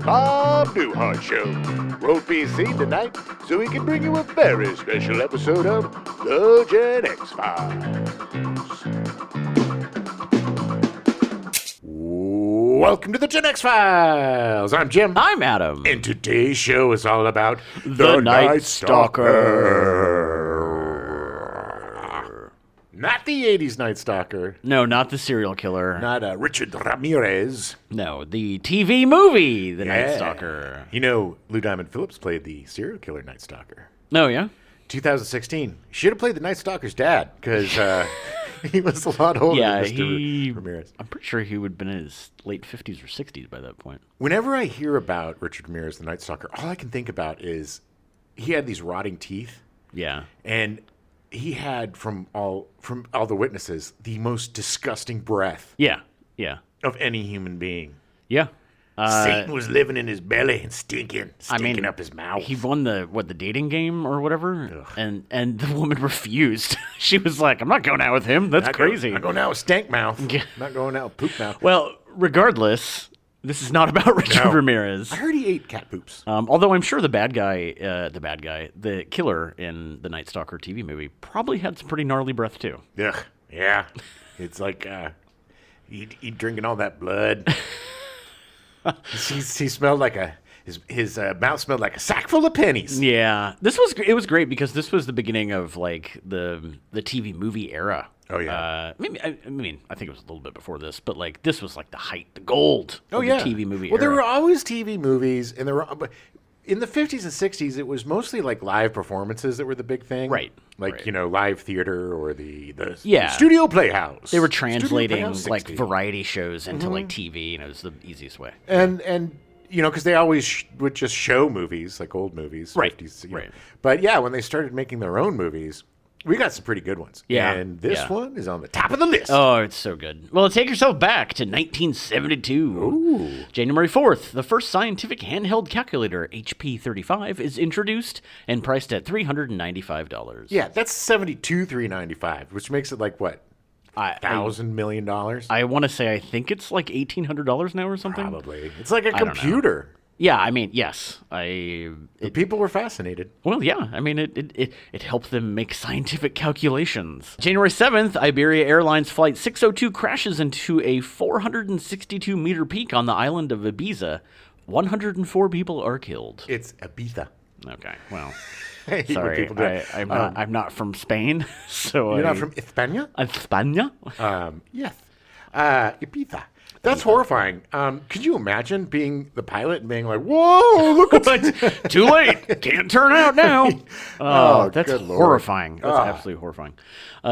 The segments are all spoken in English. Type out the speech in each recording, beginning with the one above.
Bob Newhart Show. Won't be seen tonight, so we can bring you a very special episode of The Gen X-Files. Welcome to The Gen X-Files. I'm Jim. I'm Adam. And today's show is all about The Night Stalker. Not the 80s Night Stalker. No, not the serial killer. Not Richard Ramirez. No, the TV movie, The Night Stalker. You know, Lou Diamond Phillips played the serial killer Night Stalker. Oh, yeah? 2016. Should have played the Night Stalker's dad, because he was a lot older than Mr. Ramirez. I'm pretty sure he would have been in his late 50s or 60s by that point. Whenever I hear about Richard Ramirez, the Night Stalker, all I can think about is he had these rotting teeth. Yeah. And he had, from all the witnesses, the most disgusting breath Yeah, yeah. of any human being. Yeah. Satan was living in his belly and stinking up his mouth. He won the dating game or whatever, and the woman refused. She was like, "I'm not going out with him. That's crazy. I'm going out with stank mouth. Not going out with poop mouth." Well, regardless, this is not about Richard Ramirez. I heard he ate cat poops. Although I'm sure the killer in the Night Stalker TV movie probably had some pretty gnarly breath too. Ugh, yeah. It's like he drinking all that blood. he smelled like his mouth smelled like a sack full of pennies. Yeah, it was great because this was the beginning of like the TV movie era. Oh yeah. I think it was a little bit before this, but like this was like the gold of the TV movie era. Well, there were always TV movies, and but in the 50s and 60s, it was mostly like live performances that were the big thing. Right. Like, live theater or the Yeah. studio playhouse. They were translating Playhouse like 60. variety shows into like TV, and it was the easiest way. And because they always would just show movies, like old movies. Right. 50s, Right. But yeah, when they started making their own movies, we got some pretty good ones. Yeah. And this one is on the top of the list. Oh, it's so good. Well, take yourself back to 1972. Ooh. January 4th, the first scientific handheld calculator, HP 35, is introduced and priced at $395. Yeah, that's $72,395, which makes it like what? $1,000 million? I want to say I think it's like $1,800 now or something. Probably. It's like a computer. Yeah, I mean, yes. People were fascinated. Well, yeah. I mean, it helped them make scientific calculations. January 7th, Iberia Airlines Flight 602 crashes into a 462-meter peak on the island of Ibiza. 104 people are killed. It's Ibiza. Okay, well, I hate when sorry. people do it. I'm not from Spain, so You're not from España? España? Yes. Ibiza. That's horrifying. Could you imagine being the pilot and being like, "Whoa, look at Too late. Can't turn out now." That's good Lord. horrifying. That's absolutely horrifying.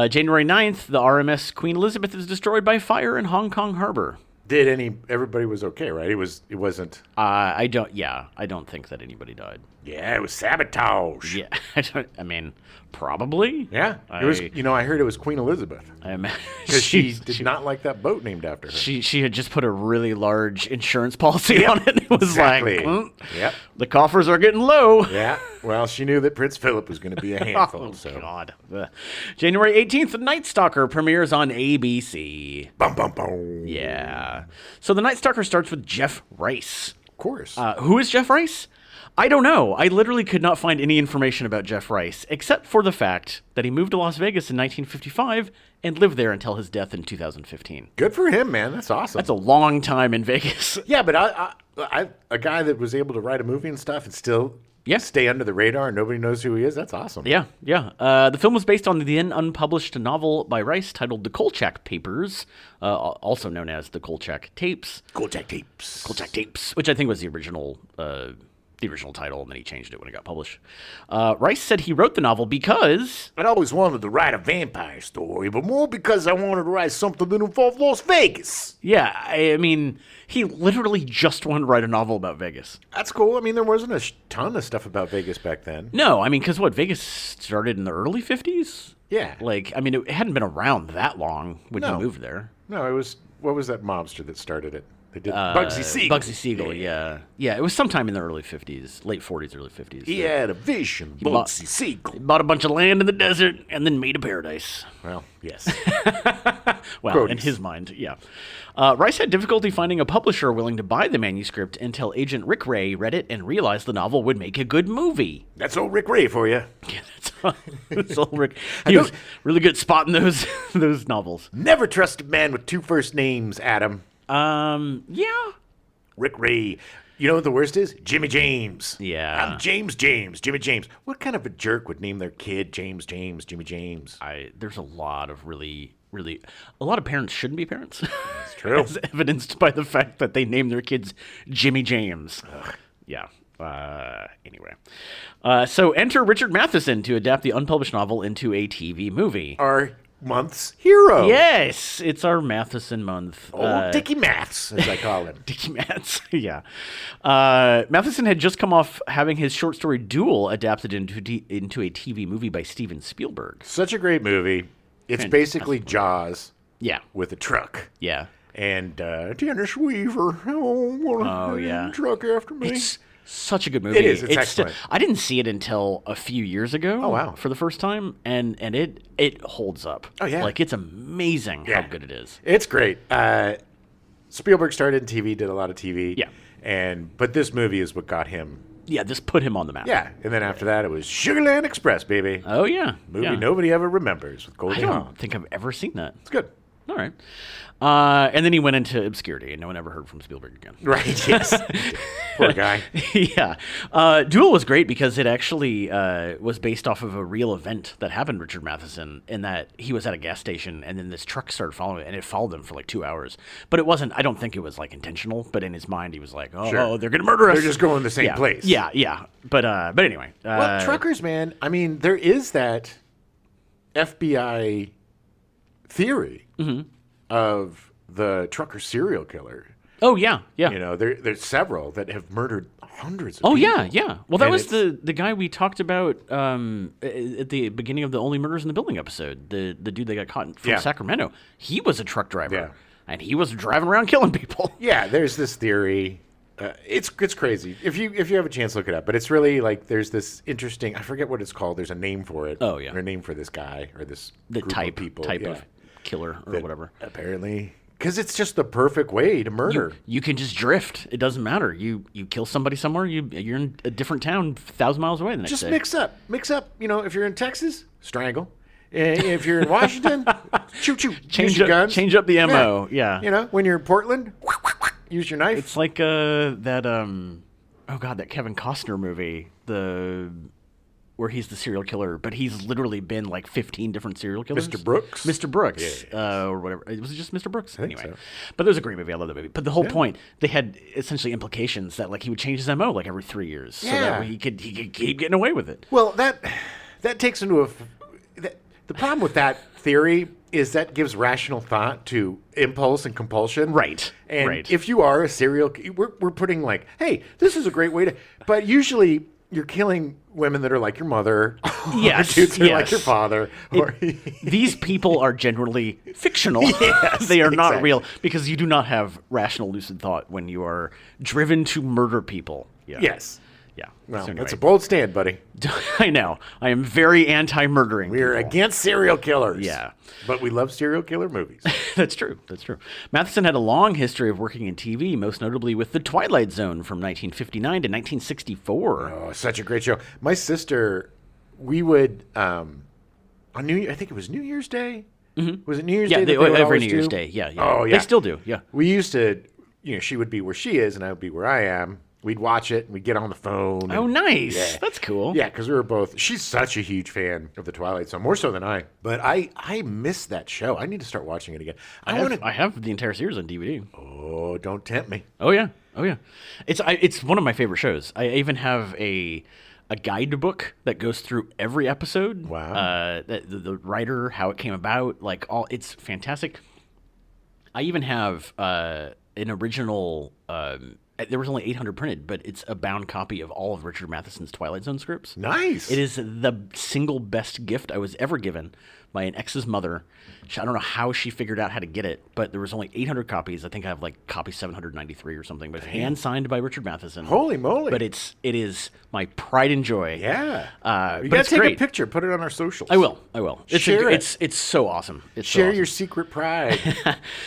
January 9th, the RMS Queen Elizabeth is destroyed by fire in Hong Kong Harbor. Everybody was okay, right? It wasn't. I don't think that anybody died. Yeah, it was sabotage. Yeah, I mean, probably. Yeah. It was, I heard it was Queen Elizabeth. Because she did not like that boat named after her. She had just put a really large insurance policy on it. It was exactly. like, yep. The coffers are getting low. Yeah. Well, she knew that Prince Philip was going to be a handful. Oh, God. January 18th, The Night Stalker premieres on ABC. Bum, bum, bum. Yeah. So The Night Stalker starts with Jeff Rice. Of course. Who is Jeff Rice? I don't know. I literally could not find any information about Jeff Rice, except for the fact that he moved to Las Vegas in 1955 and lived there until his death in 2015. Good for him, man. That's awesome. That's a long time in Vegas. Yeah, but a guy that was able to write a movie and stuff and still stay under the radar and nobody knows who he is, that's awesome. Yeah. The film was based on the then unpublished novel by Rice titled The Kolchak Papers, also known as The Kolchak Tapes. Kolchak Tapes. Which I think was the original title, and then he changed it when it got published. Rice said he wrote the novel because I'd always wanted to write a vampire story, but more because I wanted to write something that involved Las Vegas. Yeah, I mean, he literally just wanted to write a novel about Vegas. That's cool. I mean, there wasn't a ton of stuff about Vegas back then. No, I mean, because Vegas started in the early 50s? Yeah. Like, I mean, it hadn't been around that long when he moved there. No, it was, what was that mobster that started it? They did Bugsy Siegel. Bugsy Siegel, yeah. Yeah, it was sometime in the early 50s, late 40s, early 50s. He had a vision, Bugsy Siegel. He bought a bunch of land in the desert and then made a paradise. Well, yes. Well, Produce. in his mind, yeah. Rice had difficulty finding a publisher willing to buy the manuscript until agent Rick Ray read it and realized the novel would make a good movie. That's old Rick Ray for you. Yeah, that's old Rick. He was really good at spotting those novels. Never trust a man with two first names, Adam. Yeah. Rick Ray. You know what the worst is? Jimmy James. Yeah. I'm James James. Jimmy James. What kind of a jerk would name their kid James James, Jimmy James? There's a lot of really, a lot of parents shouldn't be parents. It's true. As evidenced by the fact that they name their kids Jimmy James. Ugh. Yeah. Anyway. So enter Richard Matheson to adapt the unpublished novel into a TV movie. Our month's hero. Yes, it's our Matheson month. Old Dickie Maths, as I call him. Dickie Mats, yeah. Matheson had just come off having his short story Duel adapted into a TV movie by Steven Spielberg. Such a great movie. It's basically Jaws. Yeah. With a truck. Yeah. And Dennis Weaver. Oh, yeah. Truck after me. It's such a good movie. It is. It's excellent. I didn't see it until a few years ago. Oh, wow. For the first time, and it holds up. Oh, yeah. Like, it's amazing how good it is. It's great. Spielberg started in TV, did a lot of TV. Yeah. But this movie is what got him. Yeah, this put him on the map. Yeah, and then after that, it was Sugarland Express, baby. Oh, yeah. Movie nobody ever remembers with Goldie I don't Hawn. think I've ever seen that. It's good. All right. And then he went into obscurity, and no one ever heard from Spielberg again. Right, yes. Poor guy. Yeah. Duel was great because it actually was based off of a real event that happened to Richard Matheson, in that he was at a gas station, and then this truck started following him, and it followed him for like 2 hours. But it wasn't, I don't think it was like intentional, but in his mind, he was like, oh, Sure. they're going to murder us. They're just going to the same place. Yeah, yeah. But anyway. Well, truckers, man, I mean, there is that FBI theory of the trucker serial killer. Oh, yeah, yeah. You know, there's several that have murdered hundreds of Oh, people. yeah, yeah. Well, that And was the guy we talked about at the beginning of the Only Murders in the Building episode. The dude that got caught from Sacramento. He was a truck driver. Yeah. And he was driving around killing people. Yeah, there's this theory. It's crazy. If you have a chance, look it up. But it's really like there's this interesting. I forget what it's called. There's a name for it. Oh, yeah. Or a name for this guy or this The group of people. type of killer or whatever. Apparently, because it's just the perfect way to murder. You can just drift. It doesn't matter. You kill somebody somewhere. You're in a different town, 1,000 miles away the next Just day. mix up. You know, if you're in Texas, strangle. If you're in Washington, shoot. Use your guns. Change up the MO. Yeah. You know, when you're in Portland, use your knife. It's like that that Kevin Costner movie, where he's the serial killer, but he's literally been like 15 different serial killers. Mr. Brooks? Mr. Brooks, Yeah. or whatever. Was it just Mr. Brooks? think Anyway, so. but it was a great movie. I love that movie. But the whole point, they had essentially implications that like he would change his MO like every 3 years, so that way he could keep getting away with it. Well, that takes into the problem with that theory is that gives rational thought to impulse and compulsion. Right. And right. if you are a serial, we're putting like, hey, this is a great way to, but usually you're killing women that are like your mother. Yes. Or dudes that are like yes. your father. Or These people are generally fictional. Yes, they are not exactly. real because you do not have rational lucid thought when you are driven to murder people. Yeah. Yes. Yeah. Well, So that's a anyway. bold stand, buddy. I know. I am very anti-murdering. We're people. against serial killers. Yeah. But we love serial killer movies. That's true. That's true. Matheson had a long history of working in TV, most notably with The Twilight Zone from 1959 to 1964. Oh, such a great show. My sister, we would on I think it was New Year's Day. Mm-hmm. Was it New Year's Day? that they would every always New Year's do? Day. Yeah, yeah. Oh, yeah. They still do. Yeah. We used to, she would be where she is, and I would be where I am. We'd watch it, and we'd get on the phone. Oh, and, nice. Yeah. That's cool. Yeah, because we were both. She's such a huge fan of the Twilight Zone, more so than I. But I miss that show. I need to start watching it again. I have the entire series on DVD. Oh, don't tempt me. Oh yeah, oh yeah. It's one of my favorite shows. I even have a guidebook that goes through every episode. Wow. The writer, how it came about, like it's fantastic. I even have an original there was only 800 printed, but it's a bound copy of all of Richard Matheson's Twilight Zone scripts. Nice. It is the single best gift I was ever given by an ex's mother. I don't know how she figured out how to get it, but there was only 800 copies. I think I have like copy 793 or something, but it's hand signed by Richard Matheson. Holy moly. But it is my pride and joy. Yeah. You but got it's to take great. a picture, put it on our socials. I will. Share it. It's so awesome. It's so Share awesome. your secret pride.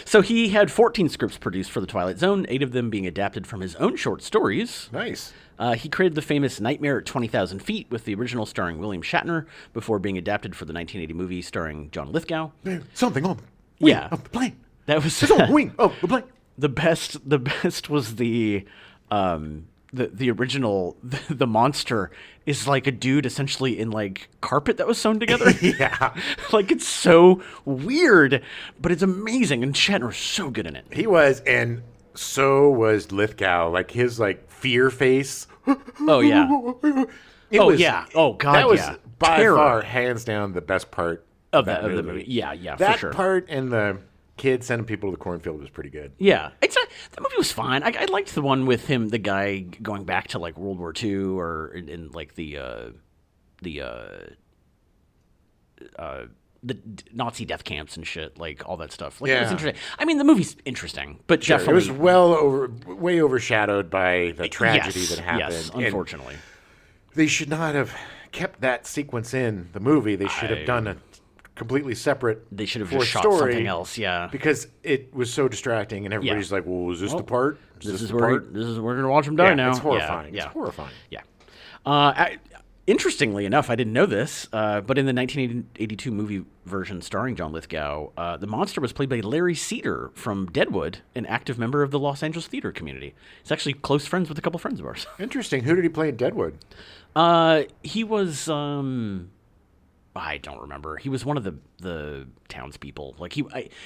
So he had 14 scripts produced for The Twilight Zone, 8 of them being adapted from his own short stories. Nice. He created the famous Nightmare at 20,000 Feet with the original starring William Shatner before being adapted for the 1980 movie starring John Lithgow. Something on the wing Yeah. of the plane. That was It's on the wing of the plane. the best was the original. The monster is like a dude essentially in like carpet that was sewn together. Yeah. Like it's so weird, but it's amazing, and Shatner's so good in it. He was, and so was Lithgow. Like his like fear face. Oh yeah. Yeah. Oh god. That was yeah. by Terror far, hands down, the best part of the movie. Yeah. That for sure. part and the kid sending people to the cornfield was pretty good. Yeah, that movie was fine. I liked the one with him, the guy going back to like World War II or in like the Nazi death camps and shit, like all that stuff. Like it was Yeah. interesting. I mean, the movie's interesting, but Sure, definitely it was way overshadowed by the tragedy that happened. Yes, And unfortunately. they should not have kept that sequence in the movie. They should have done a completely separate. They should have fourth just shot story something else. Yeah. because it was so distracting, and everybody's like, "Well, is this the part? This is the where part?" we're gonna watch him die Yeah, now. it's horrifying. Yeah. It's horrifying. Yeah. Interestingly enough, I didn't know this, but in the 1982 movie version starring John Lithgow, the monster was played by Larry Cedar from Deadwood, an active member of the Los Angeles theater community. He's actually close friends with a couple friends of ours. Interesting. Who did he play in Deadwood? He was, I don't remember. He was one of the townspeople. Like he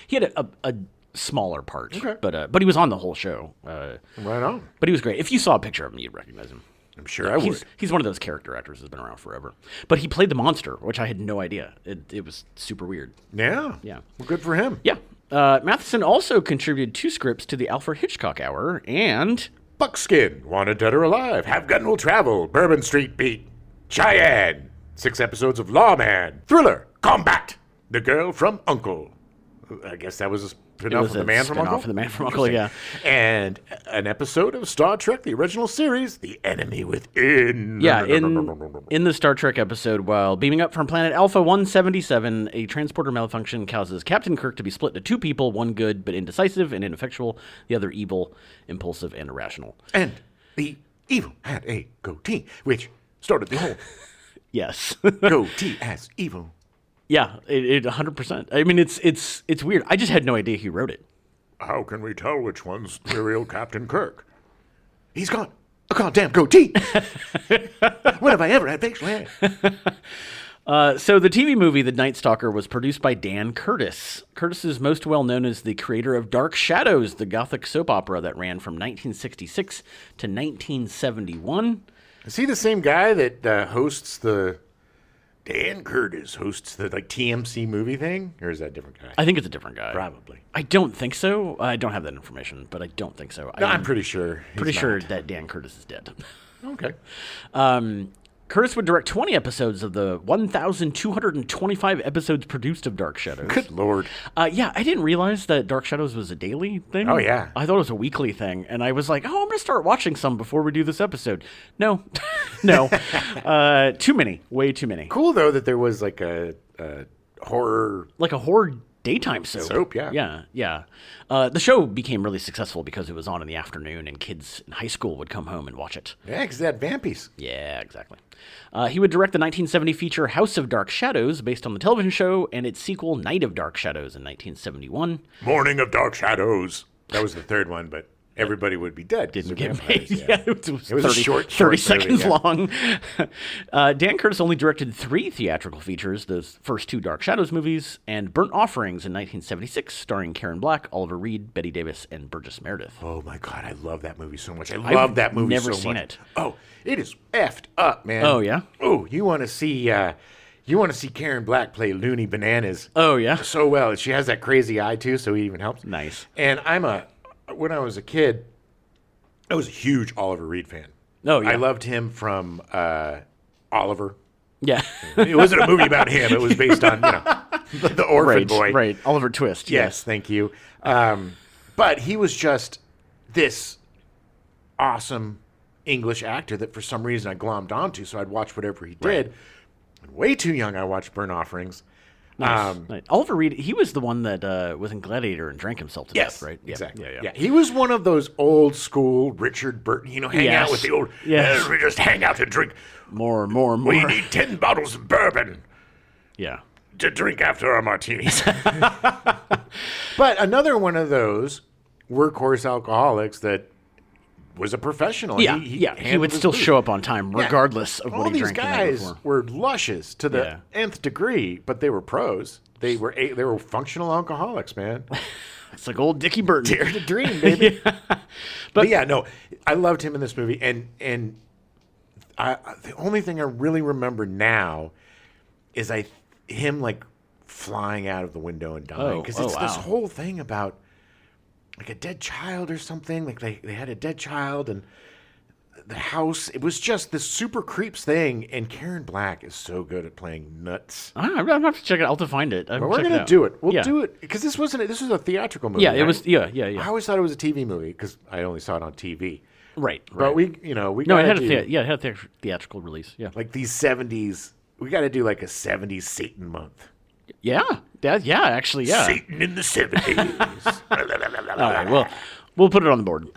had a smaller part, Okay. but he was on the whole show. Right on. But he was great. If you saw a picture of him, you'd recognize him. I'm sure I would. He's one of those character actors that's been around forever. But he played the monster, which I had no idea. It was super weird. Yeah. Yeah. Well, good for him. Yeah. Matheson also contributed 2 scripts to the Alfred Hitchcock Hour and Buckskin, Wanted Dead or Alive, Have Gun Will Travel, Bourbon Street Beat, Cheyenne, 6 episodes of Lawman, Thriller, Combat, The Girl from Uncle. I guess that was a spin-off was of The a Man from spin-off Uncle? of The Man from Uncle, yeah. And an episode of Star Trek, the original series, The Enemy Within. yeah, in the Star Trek episode, while beaming up from planet Alpha 177, a transporter malfunction causes Captain Kirk to be split into 2 people, one good but indecisive and ineffectual, the other evil, impulsive, and irrational. And the evil had a goatee, which started the whole Yes. goatee as evil. Yeah, it 100%. I mean, it's weird. I just had no idea he wrote it. How can we tell which one's the real Captain Kirk? He's got a goddamn goatee. When have I ever had facial hair? So the TV movie The Night Stalker was produced by Dan Curtis. Curtis is most well known as the creator of Dark Shadows, the gothic soap opera that ran from 1966 to 1971. Is he the same guy that hosts the... Dan Curtis hosts the TMC movie thing? Or is that a different guy? I think it's a different guy. Probably. I don't think so. I don't have that information, but I don't think so. No, I'm pretty sure. Pretty he's sure not. that Dan Curtis is dead. Okay. Curtis would direct 20 episodes of the 1,225 episodes produced of Dark Shadows. Good Lord. Yeah, I didn't realize that Dark Shadows was a daily thing. Oh, yeah. I thought it was a weekly thing, and I was like, oh, I'm going to start watching some before we do this episode. No. No. Too many. Way too many. Cool, though, that there was like a horror... Like a horror daytime soap. Soap, yeah. Yeah, yeah. The show became really successful because it was on in the afternoon, and kids in high school would come home and watch it. Yeah, because that vampies. Yeah, exactly. He would direct the 1970 feature House of Dark Shadows, based on the television show, and its sequel Night of Dark Shadows in 1971. Morning of Dark Shadows. That was the third one, but everybody would be dead. Didn't They're get vampires, made. Yeah, it was, It was a 30, short 30 movie, seconds yeah. long. Dan Curtis only directed 3 theatrical features, those first 2 Dark Shadows movies, and Burnt Offerings in 1976, starring Karen Black, Oliver Reed, Betty Davis, and Burgess Meredith. Oh my God, I love that movie so much. I love that movie never so seen much. it. Oh, it is effed up, man. Oh, yeah? Oh, you want to see Karen Black play Looney Bananas Oh, yeah? so well. She has that crazy eye too, so it even helps. Nice. And when I was a kid, I was a huge Oliver Reed fan. Oh, yeah. I loved him from Oliver. Yeah. It wasn't a movie about him. It was based on, the orphan boy. Right. Oliver Twist. Yes, thank you. But he was just this awesome English actor that for some reason I glommed onto, so I'd watch whatever he did. Right. Way too young, I watched Burn Offerings. Nice. Oliver Reed, he was the one that was in Gladiator and drank himself to death, right? Yeah. Exactly. Yeah. He was one of those old school Richard Burton, hang out with the old, we just hang out and drink. More. We need 10 bottles of bourbon. Yeah. To drink after our martinis. But another one of those workhorse alcoholics that was a professional. Yeah, he would still show up on time regardless of what he drank the night before. All these guys were lushes to the nth degree, but they were pros. They were functional alcoholics, man. It's like old Dickie Burton. Dare to dream, baby. But yeah, no, I loved him in this movie, and the only thing I really remember now is him like flying out of the window and dying, because it's this whole thing about like a dead child or something. Like they had a dead child and the house. It was just this super creeps thing. And Karen Black is so good at playing nuts. I'm gonna have to check it. I'll have to find it. Well, we're gonna do it. We'll do it because this was a theatrical movie. Yeah, it right? was. Yeah. I always thought it was a TV movie because I only saw it on TV. Right. But we it had had a theatrical release. Yeah. Like these 70s. We got to do like a 70s Satan month. Yeah. Actually, yeah. Satan in the 70s. All right, well, we'll put it on the board.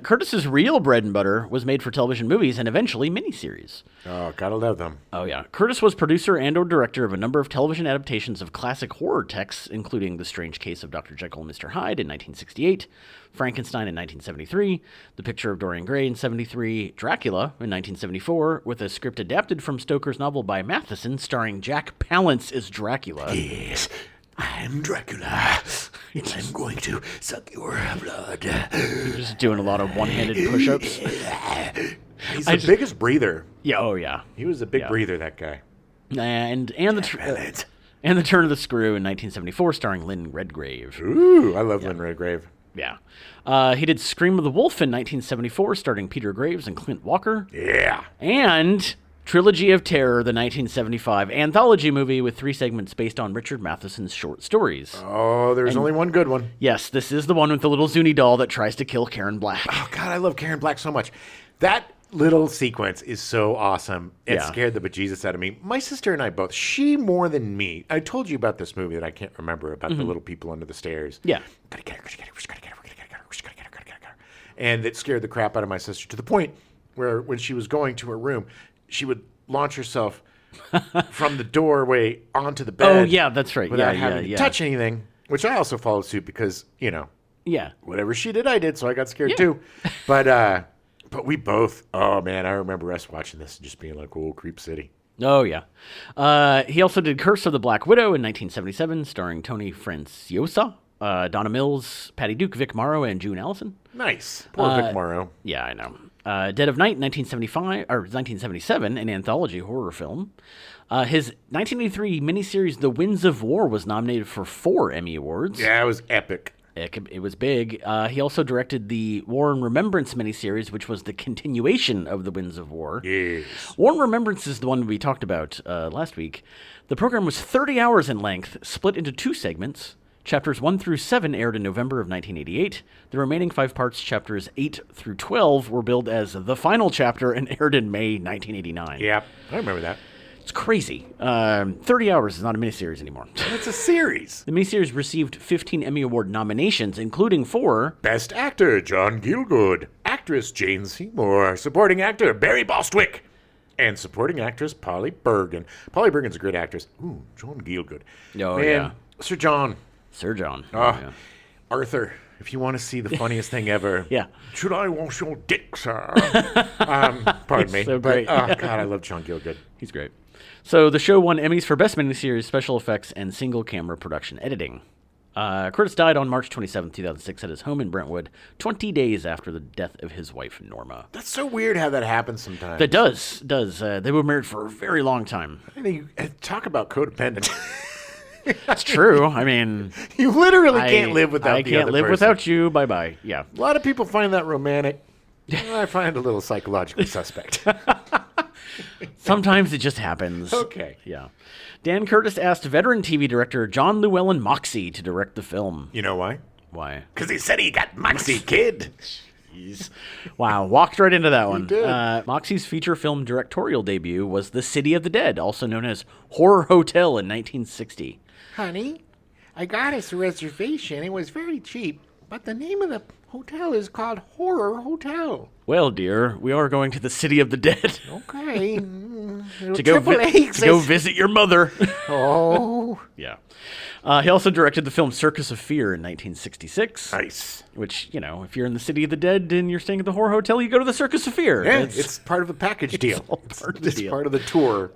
Curtis's real bread and butter was made for television movies and eventually miniseries. Oh, gotta love them. Oh, yeah. Curtis was producer and/or director of a number of television adaptations of classic horror texts, including The Strange Case of Dr. Jekyll and Mr. Hyde in 1968, Frankenstein in 1973, The Picture of Dorian Gray in 73, Dracula in 1974, with a script adapted from Stoker's novel by Matheson starring Jack Palance as Dracula. Yes, I'm Dracula. I'm going to suck your blood. You're just doing a lot of one-handed push-ups. He's the biggest breather. Yeah, oh yeah. He was a big breather, that guy. And the Turn of the Screw in 1974, starring Lynn Redgrave. Ooh, I love Lynn Redgrave. Yeah. He did Scream of the Wolf in 1974, starring Peter Graves and Clint Walker. Yeah. And Trilogy of Terror, the 1975 anthology movie with 3 segments based on Richard Matheson's short stories. Oh, there's only one good one. Yes, this is the one with the little Zuni doll that tries to kill Karen Black. Oh, God, I love Karen Black so much. That little sequence is so awesome. It scared the bejesus out of me. My sister and I both. She more than me. I told you about this movie that I can't remember, about the little people under the stairs. Yeah. Gotta get her. And it scared the crap out of my sister to the point where when she was going to her room, she would launch herself from the doorway onto the bed. Oh, yeah, that's right. Without having to touch anything, which I also followed suit because, whatever she did, I did, so I got scared too. But we both, oh man, I remember us watching this and just being like, oh, Creep City. Oh, yeah. He also did Curse of the Black Widow in 1977, starring Tony Franciosa, Donna Mills, Patty Duke, Vic Morrow, and June Allison. Nice. Poor Vic Morrow. Yeah, I know. Dead of Night, 1977, an anthology horror film. His 1983 miniseries, The Winds of War, was nominated for 4 Emmy Awards. Yeah, it was epic. It was big. He also directed the War and Remembrance miniseries, which was the continuation of The Winds of War. Yes. War and Remembrance is the one we talked about last week. The program was 30 hours in length, split into 2 segments. Chapters 1 through 7 aired in November of 1988. The remaining 5 parts, chapters 8 through 12, were billed as the final chapter and aired in May 1989. Yeah, I remember that. It's crazy. 30 hours is not a miniseries anymore. It's a series. The miniseries received 15 Emmy Award nominations, including for Best Actor, John Gielgud. Actress, Jane Seymour. Supporting Actor, Barry Bostwick. And Supporting Actress, Polly Bergen. Polly Bergen's a great actress. Ooh, John Gielgud. Oh, man, yeah. Sir John. Sir John. Yeah. Arthur, if you want to see the funniest thing ever. Yeah. Should I wash your dick, sir? Pardon me. So great. But, God, I love John Gielgud. He's great. So the show won Emmys for Best Miniseries, Special Effects, and Single Camera Production Editing. Curtis died on March 27, 2006 at his home in Brentwood, 20 days after the death of his wife, Norma. That's so weird how that happens sometimes. That does. They were married for a very long time. I mean, talk about codependent. That's true. I mean, you literally can't live without the other I can't live person. without you. Bye-bye. Yeah. A lot of people find that romantic. I find a little psychologically suspect. Sometimes it just happens. Okay. Yeah. Dan Curtis asked veteran TV director John Llewellyn Moxey to direct the film. You know why? Why? Because he said he got Moxie, kid. Jeez. Wow, walked right into that one. did. Moxey's feature film directorial debut was The City of the Dead, also known as Horror Hotel in 1960. Honey, I got us a reservation. It was very cheap, but the name of the hotel is called Horror Hotel. Well, dear, we are going to the City of the Dead Okay. to go visit your mother. Oh. Yeah. He also directed the film Circus of Fear in 1966. Nice. Which, you know, if you're in the City of the Dead and you're staying at the Horror Hotel, you go to the Circus of Fear. Yeah, it's part of the package deal. all part of the It's deal. part of the tour.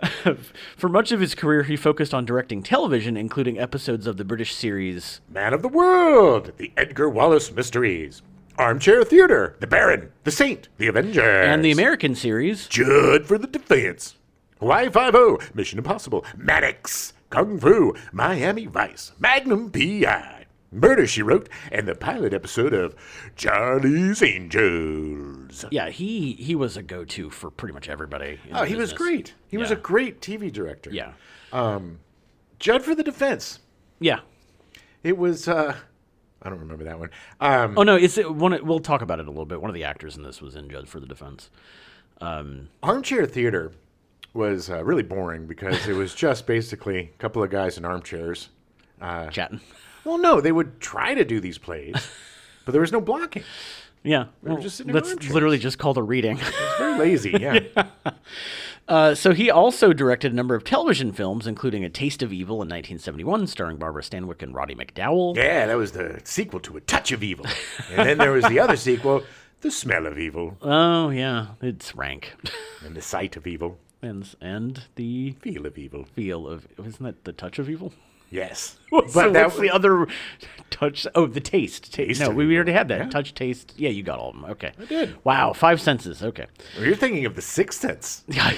For much of his career, he focused on directing television, including episodes of the British series Man of the World, the Edgar Wallace Mysteries, Armchair Theater, The Baron, The Saint, The Avengers, and the American series. Judd for the Defense, Hawaii Five-0, Mission Impossible, Maddox, Kung Fu, Miami Vice, Magnum P.I., Murder, She Wrote, and the pilot episode of Charlie's Angels. Yeah, he was a go-to for pretty much everybody. In Oh, the he was business. great. He was a Yeah. great TV director. Yeah. Judd for the Defense. Yeah. It was, I don't remember that one. Oh no, we'll talk about it a little bit. One of the actors in this was in Judd for the Defense. Armchair Theater was really boring because it was just basically a couple of guys in armchairs. Chatting. Well, no, they would try to do these plays, but there was no blocking. Yeah. were just sitting in that's armchairs. literally just called a reading. It's very lazy, yeah. So he also directed a number of television films, including A Taste of Evil in 1971, starring Barbara Stanwyck and Roddy McDowell. Yeah, that was the sequel to A Touch of Evil. And then there was the other sequel, The Smell of Evil, Oh, yeah. It's rank. and The Sight of Evil, and the Feel of Evil. feel of... Isn't that The Touch of Evil? Yes. So that what's the other touch? Oh, the taste. Taste No, of we Evil. already had that. Yeah. Touch, taste. Yeah, you got all of them. Okay. I did. Wow, 5 senses. Okay. Well, you're thinking of The Sixth Sense. Yeah.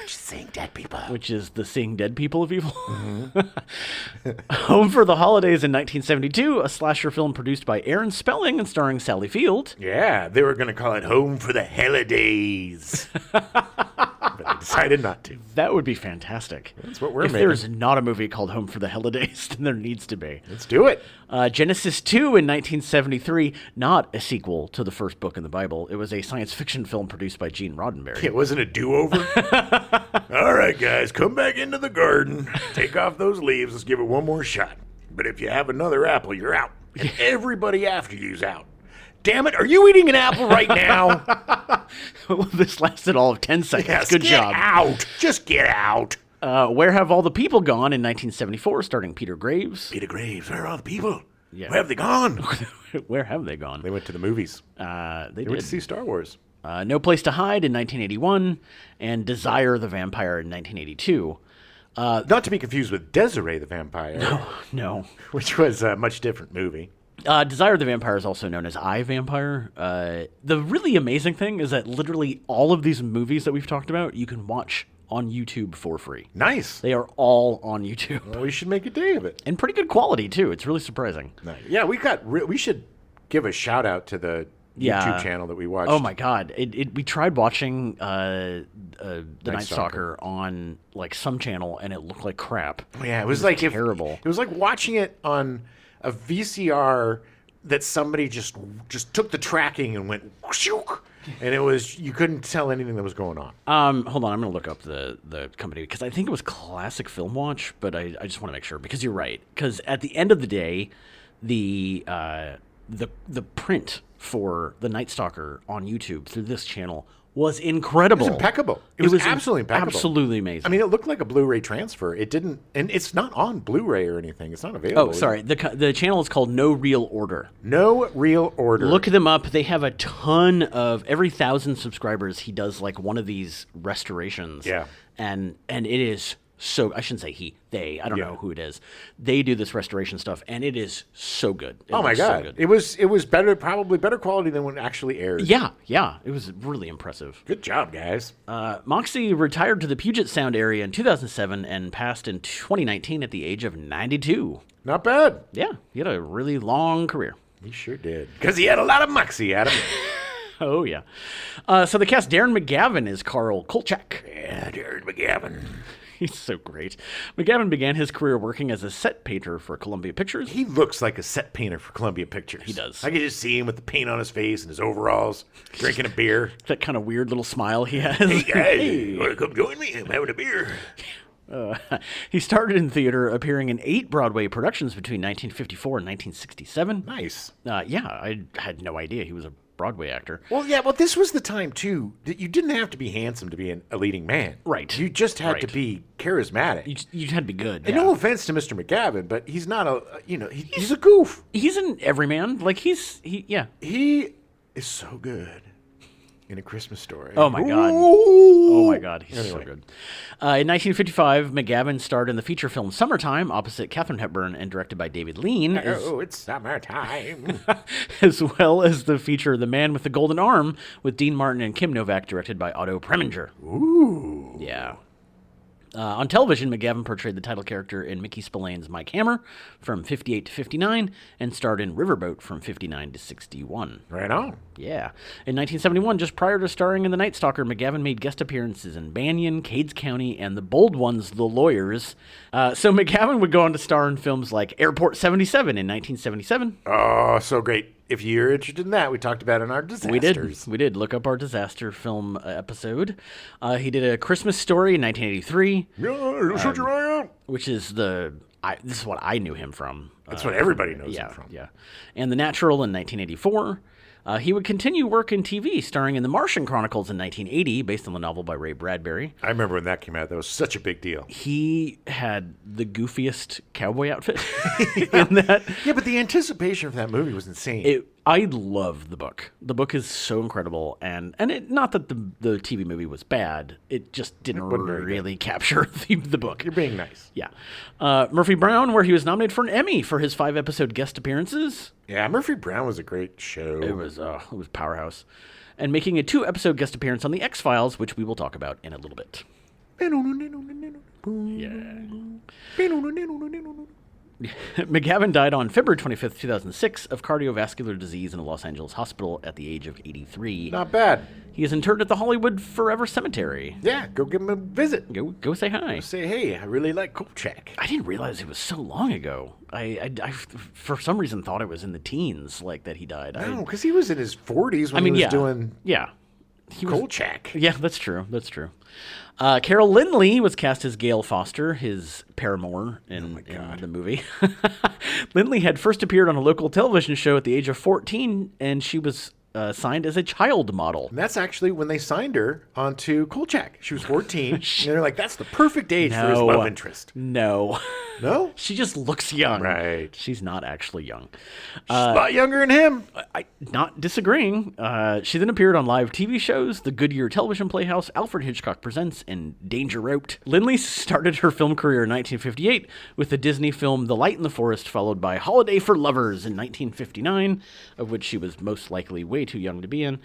Seeing dead people. Which is the Seeing Dead People of Evil. Mm-hmm. Home for the Holidays in 1972, a slasher film produced by Aaron Spelling and starring Sally Field. Yeah, they were going to call it Home for the Holidays. But they decided not to. That would be fantastic. That's what we're If making. there's not a movie called Home for the Holidays, then there needs to be. Let's do it. Genesis 2 in 1973, not a sequel to the first book in the Bible. It was a science fiction film produced by Gene Roddenberry. It wasn't a do-over. All right, guys, come back into the garden. Take off those leaves. Let's give it one more shot. But if you have another apple, you're out. And everybody after you's out. Damn it, are you eating an apple right now? This lasted all of 10 seconds. Yes, Good get job. out. Just get out. Where Have All the People Gone in 1974, starring Peter Graves. Peter Graves, where are all the people? Yeah. Where have they gone? Where have they gone? They went to the movies. They They went did. to see Star Wars. No Place to Hide in 1981, and Desire the Vampire in 1982. Not to be confused with Desiree the Vampire, No. which was a much different movie. Desire the Vampire is also known as I, Vampire. The really amazing thing is that literally all of these movies that we've talked about, you can watch on YouTube for free. Nice. They are all on YouTube. Well, we should make a day of it. And pretty good quality, too. It's really surprising. Nice. Yeah, we should give a shout out to the Yeah. YouTube channel that we watched. Oh my god! We tried watching the Night Stalker on like some channel, and it looked like crap. Yeah, it was like terrible. It was like watching it on a VCR that somebody just took the tracking and went whooshook, and it was you couldn't tell anything that was going on. Hold on, I'm gonna look up the company because I think it was Classic Film Watch, but I just want to make sure because you're right. Because at the end of the day, the print for the Night Stalker on YouTube through this channel was incredible. It was impeccable. It was absolutely impeccable. Absolutely amazing. I mean, it looked like a Blu-ray transfer. It didn't, and it's not on Blu-ray or anything. It's not available. oh, sorry. The channel is called No Real Order. No Real Order. Look them up. They have a ton of every 1,000 subscribers. He does like one of these restorations. Yeah. and it is so. I shouldn't say he. They. I don't know who it is. They do this restoration stuff, and it is so good. It Oh my was so god! good. It was better, probably better quality than when it actually aired. Yeah. It was really impressive. Good job, guys. Moxie retired to the Puget Sound area in 2007 and passed in 2019 at the age of 92. Not bad. Yeah, he had a really long career. He sure did. Because he had a lot of moxie, Adam. Oh, yeah. So the cast, Darren McGavin is Carl Kolchak. Yeah, Darren McGavin. He's so great. McGavin began his career working as a set painter for Columbia Pictures. He looks like a set painter for Columbia Pictures. He does. I can just see him with the paint on his face and his overalls, drinking a beer. That kind of weird little smile he has. Hey guys, you want to come join me? I'm having a beer. He started in theater, appearing in 8 Broadway productions between 1954 and 1967. Nice. Yeah, I had no idea he was a Broadway actor. Well, yeah, well, this was the time, too, that you didn't have to be handsome to be a leading man. Right. You just had to Right. be charismatic. You had to be good. And yeah. no offense to Mr. McGavin, but he's not he's a goof. He's an everyman. Like, yeah. He is so good in A Christmas Story. Oh, my God. Ooh. Oh, my God. He's so Anyway. good. In 1955, McGavin starred in the feature film Summertime opposite Katharine Hepburn and directed by David Lean, Oh, it's summertime. as well as the feature The Man with the Golden Arm with Dean Martin and Kim Novak, directed by Otto Preminger. Ooh. Yeah. On television, McGavin portrayed the title character in Mickey Spillane's Mike Hammer from 58 to 59 and starred in Riverboat from 59 to 61. Right on. Yeah. In 1971, just prior to starring in The Night Stalker, McGavin made guest appearances in Banyan, Cades County, and The Bold Ones, The Lawyers. So McGavin would go on to star in films like Airport 77 in 1977. Oh, so great. If you're interested in that, we talked about it in our disasters. We did. Look up our disaster film episode. He did A Christmas Story in 1983, Yeah, shut your eye out. which is this is what I knew him from. That's what everybody knows Yeah, him from. yeah. And The Natural in 1984. He would continue work in TV, starring in The Martian Chronicles in 1980, based on the novel by Ray Bradbury. I remember when that came out. That was such a big deal. He had the goofiest cowboy outfit in that. Yeah, but the anticipation for that movie was insane. I love the book. The book is so incredible, and not that the TV movie was bad. It just didn't wasn't very really capture the book. You're being nice. Yeah. Murphy Brown, where he was nominated for an Emmy for his 5-episode guest appearances. Yeah, Murphy Brown was a great show. It was powerhouse. And making a 2-episode guest appearance on The X-Files, which we will talk about in a little bit. McGavin died on February 25th, 2006 of cardiovascular disease in a Los Angeles hospital at the age of 83. Not bad. He is interred at the Hollywood Forever Cemetery. Yeah, go give him a visit. Go say hi. Say, hey, I really like Kolchak. I didn't realize it was so long ago. I for some reason thought it was in the teens, like that he died. No, because he was in his 40s when I mean, he was yeah, doing yeah. He was, Kolchak. yeah, that's true. That's true. Carol Lindley was cast as Gail Foster, his paramour in the movie. Lindley had first appeared on a local television show at the age of 14, and she was signed as a child model. And that's actually when they signed her onto Kolchak. She was 14, and they're like, that's the perfect age for his love interest. No. No? She just looks young. Right. She's not actually young. She's a lot younger than him. Not disagreeing. She then appeared on live TV shows, The Goodyear Television Playhouse, Alfred Hitchcock Presents, and Danger Roped. Lindley started her film career in 1958 with the Disney film The Light in the Forest, followed by Holiday for Lovers in 1959, of which she was most likely way too young to be in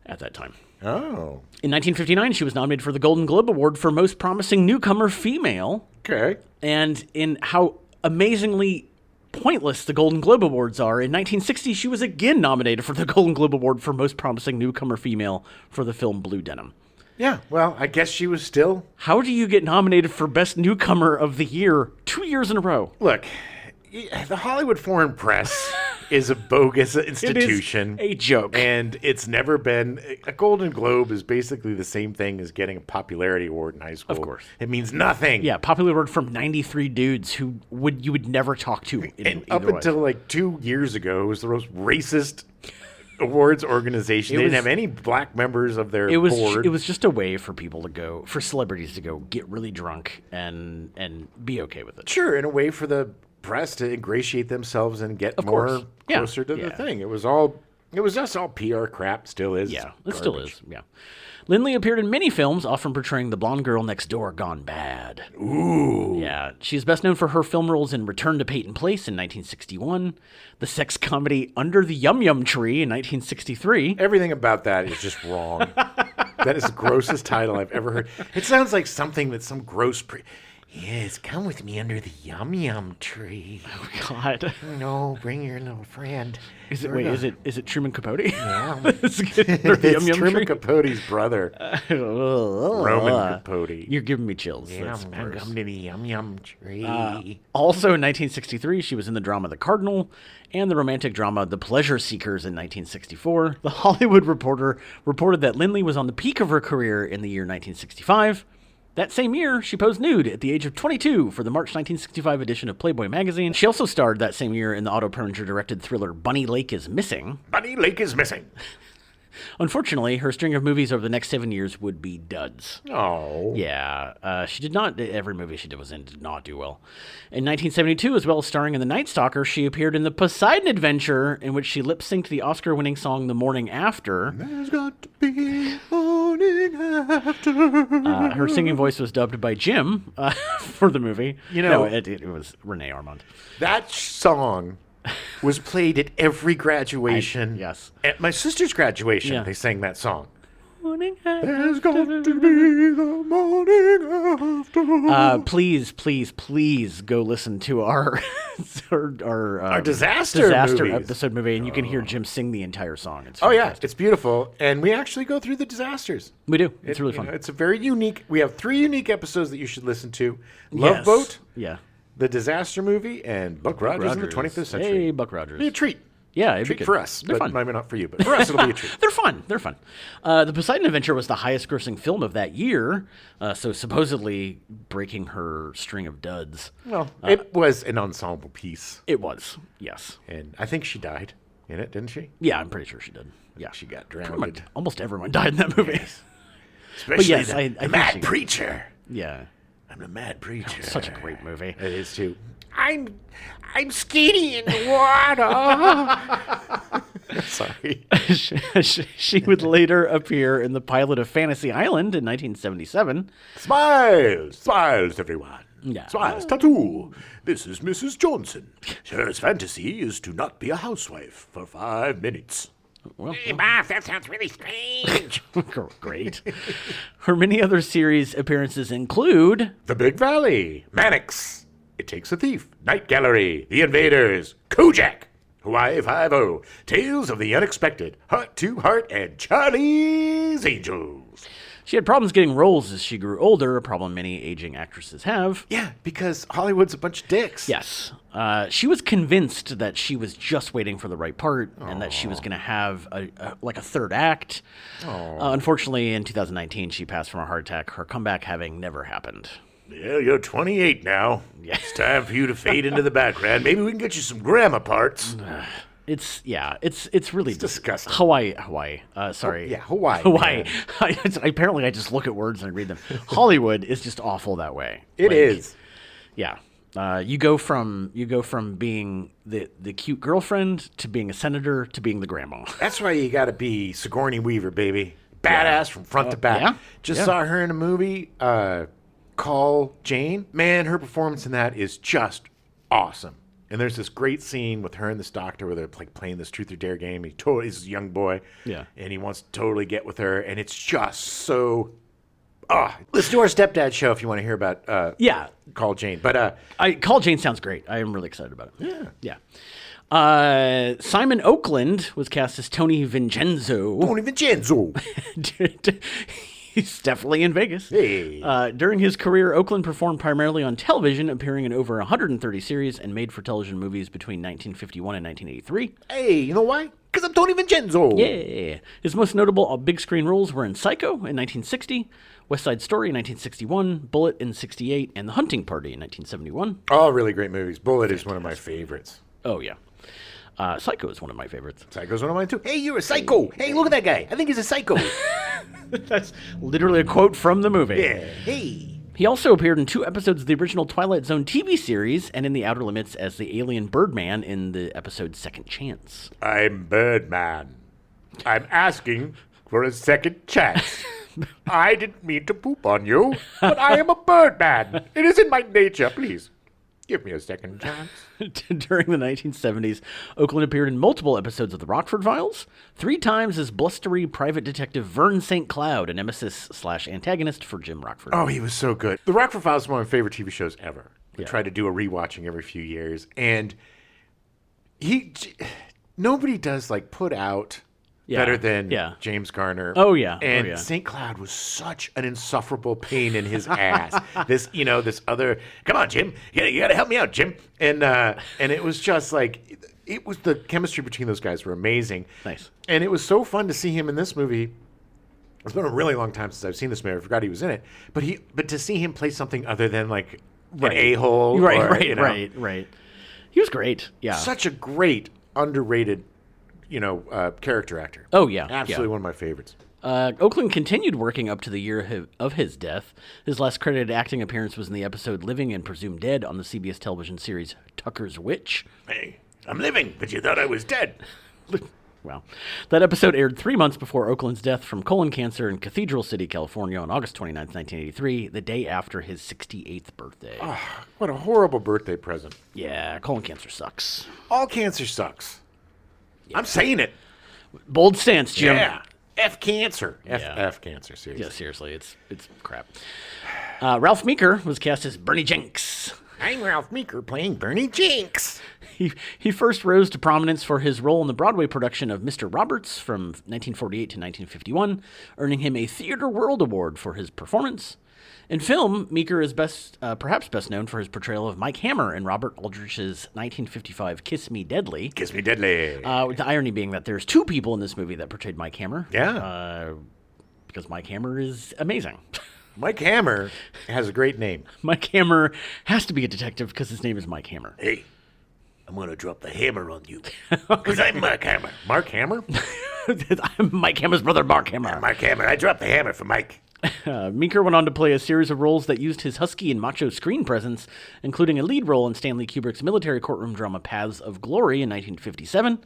at that time. Oh. In 1959, she was nominated for the Golden Globe Award for Most Promising Newcomer Female. Okay. And in how amazingly pointless the Golden Globe Awards are, in 1960, she was again nominated for the Golden Globe Award for Most Promising Newcomer Female for the film Blue Denim. Yeah, well, I guess she was still... How do you get nominated for Best Newcomer of the Year 2 years in a row? Look, the Hollywood Foreign Press is a bogus institution. It is a joke. And it's never been... A Golden Globe is basically the same thing as getting a popularity award in high school. Of course. It means nothing. Yeah, popular award from 93 dudes who you would never talk to. And up until like 2 years ago, it was the most racist awards organization. They didn't have any black members of their board. It was just a way for people to go, for celebrities to go get really drunk and be okay with it. Sure, in a way for the press to ingratiate themselves and get course. Yeah. closer to the Yeah. thing. It was just all PR crap. Still is. Yeah, it still is. Yeah. Lindley appeared in many films, often portraying the blonde girl next door gone bad. Ooh. Yeah. She's best known for her film roles in Return to Peyton Place in 1961, the sex comedy Under the Yum Yum Tree in 1963. Everything about that is just wrong. That is the grossest title I've ever heard. It sounds like something that some gross... Yes, come with me under the yum yum tree. Oh God. No, bring your little friend. Is it Truman Capote? Yeah. It's the Yum Yum Truman Tree. Capote's brother, Roman Capote. You're giving me chills. Yeah, That's I'm gonna gross. come to the yum yum tree. Also in 1963, she was in the drama The Cardinal and the romantic drama The Pleasure Seekers in 1964. The Hollywood Reporter reported that Lindley was on the peak of her career in the year 1965. That same year, she posed nude at the age of 22 for the March 1965 edition of Playboy magazine. She also starred that same year in the Otto Preminger-directed thriller Bunny Lake is Missing. Bunny Lake is missing. Unfortunately, her string of movies over the next 7 years would be duds. Oh. Yeah, she did not. Every movie she was in did not do well. In 1972, as well as starring in The Night Stalker, she appeared in The Poseidon Adventure, in which she lip-synced the Oscar-winning song The Morning After. There's got to be morning after. Her singing voice was dubbed by Jim for the movie. You know- No, it was Renee Armand. That song was played at every graduation. Yes. At my sister's graduation, Yeah. they sang that song. Morning There's got to be the morning after. Please go listen to our our disaster movies. episode movie, and you can hear Jim sing the entire song. It's Oh, yeah. fantastic. It's beautiful. And we actually go through the disasters. We do. It's really You fun. know, it's a very unique. We have 3 unique episodes that you should listen to: Love Yes. Boat, Yeah. The Disaster Movie, and Buck Rogers in the 25th Century. Hey, Buck Rogers. Be a treat. Yeah, it'd be Treat good. for us. They're but fun. maybe not for you, but for us, it'll be a treat. They're fun. They're fun. The Poseidon Adventure was the highest-grossing film of that year, so supposedly breaking her string of duds. Well, it was an ensemble piece, It was, yes. and I think she died in it, didn't she? Yeah, I'm pretty sure she did. Yeah, She got Pretty drowned. much almost everyone died in that movie. Especially yes, the, I the think Mad she- Preacher. Yeah, I'm the Mad Preacher. such a great movie. It is too. I'm skating in the water. Sorry. She would later appear in the pilot of Fantasy Island in 1977. Smiles, smiles, everyone. Yeah. Smiles, tattoo. This is Mrs. Johnson. Her fantasy is to not be a housewife for 5 minutes. Well, Hey, Bob, that sounds really strange. great. Her many other series appearances include The Big Valley, Mannix, It Takes a Thief, Night Gallery, The Invaders, Kojak, Hawaii Five-O, Tales of the Unexpected, Heart to Heart, and Charlie's Angels. She had problems getting roles as she grew older, a problem many aging actresses have. Yeah, because Hollywood's a bunch of dicks. Yes. She was convinced that she was just waiting for the right part and that she was going to have a third act. Unfortunately, in 2019, she passed from a heart attack, her comeback having never happened. Yeah, you're 28 now. It's time for you to fade into the background. Maybe we can get you some grandma parts. It's really disgusting. Hawaii. Sorry. Yeah, Hawaii, Hawaii. man. Apparently, I just look at words and I read them. Hollywood is just awful that way. It is. Yeah. You go from being the cute girlfriend to being a senator to being the grandma. That's why you got to be Sigourney Weaver, baby. Badass from front to back. yeah. Just Yeah. saw her in a movie, Call Jane. Man, her performance in that is just awesome. And there's this great scene with her and this doctor where they're like playing this truth or dare game. He's a young boy. Yeah. And he wants to totally get with her. And it's just so. Listen to our stepdad show if you want to hear about Yeah. Call Jane. But Call Jane sounds great. I am really excited about it. Yeah. Simon Oakland was cast as Tony Vincenzo. Tony Vincenzo. He's definitely in Vegas. Hey. During his career, Oakland performed primarily on television, appearing in over 130 series and made-for-television movies between 1951 and 1983. Hey, you know why? Because I'm Tony Vincenzo. Yeah. His most notable big-screen roles were in Psycho in 1960, West Side Story in 1961, Bullet in 68, and The Hunting Party in 1971. All really great movies. Bullet is one of my favorites. Oh, yeah. Psycho is one of my favorites. Psycho's one of mine too. Hey, you're a psycho. Hey, look at that guy. I think he's a psycho. That's literally a quote from the movie. Yeah. Hey. He also appeared in 2 episodes of the original Twilight Zone TV series and in The Outer Limits as the alien Birdman in the episode Second Chance. I'm Birdman. I'm asking for a second chance. I didn't mean to poop on you, but I am a Birdman. It is in my nature, please. Give me a second chance. During the 1970s, Oakland appeared in multiple episodes of The Rockford Files, 3 times as blustery private detective Vern St. Cloud, a nemesis/antagonist for Jim Rockford. Oh, he was so good. The Rockford Files is one of my favorite TV shows ever. I Yeah. try to do a rewatching every few years, and nobody does like put out better than James Garner. Oh, yeah. And Oh, yeah. St. Cloud was such an insufferable pain in his ass. This other, come on, Jim, you gotta help me out, Jim. And it was just like, it was the chemistry between those guys were amazing. Nice. And it was so fun to see him in this movie. It's been a really long time since I've seen this movie. I forgot he was in it. But to see him play something other than like an a-hole. Right. He was great. Yeah. Such a great, underrated, character actor. Oh, yeah. Absolutely one of my favorites. Oakland continued working up to the year of his death. His last credited acting appearance was in the episode Living and Presumed Dead on the CBS television series Tucker's Witch. Hey, I'm living, but you thought I was dead. Well, that episode aired 3 months before Oakland's death from colon cancer in Cathedral City, California on August 29, 1983, the day after his 68th birthday. Oh, what a horrible birthday present. Yeah, colon cancer sucks. All cancer sucks. Yeah. I'm saying it. Bold stance, Jim. Yeah. F cancer. Yeah. F cancer, seriously. Yeah, seriously, it's crap. Ralph Meeker was cast as Bernie Jenks. I'm Ralph Meeker playing Bernie Jenks. He first rose to prominence for his role in the Broadway production of Mr. Roberts from 1948 to 1951, earning him a Theatre World Award for his performance. In film, Meeker is perhaps best known for his portrayal of Mike Hammer in Robert Aldrich's 1955 Kiss Me Deadly. Kiss Me Deadly. With the irony being that there's 2 people in this movie that portrayed Mike Hammer. Yeah. Because Mike Hammer is amazing. Mike Hammer has a great name. Mike Hammer has to be a detective because his name is Mike Hammer. Hey, I'm going to drop the hammer on you. Because I'm Mark Hammer. Mark Hammer? I'm Mike Hammer's brother, Mark Hammer. Mark Hammer. I dropped the hammer for Mike. Meeker went on to play a series of roles that used his husky and macho screen presence, including a lead role in Stanley Kubrick's military courtroom drama Paths of Glory in 1957,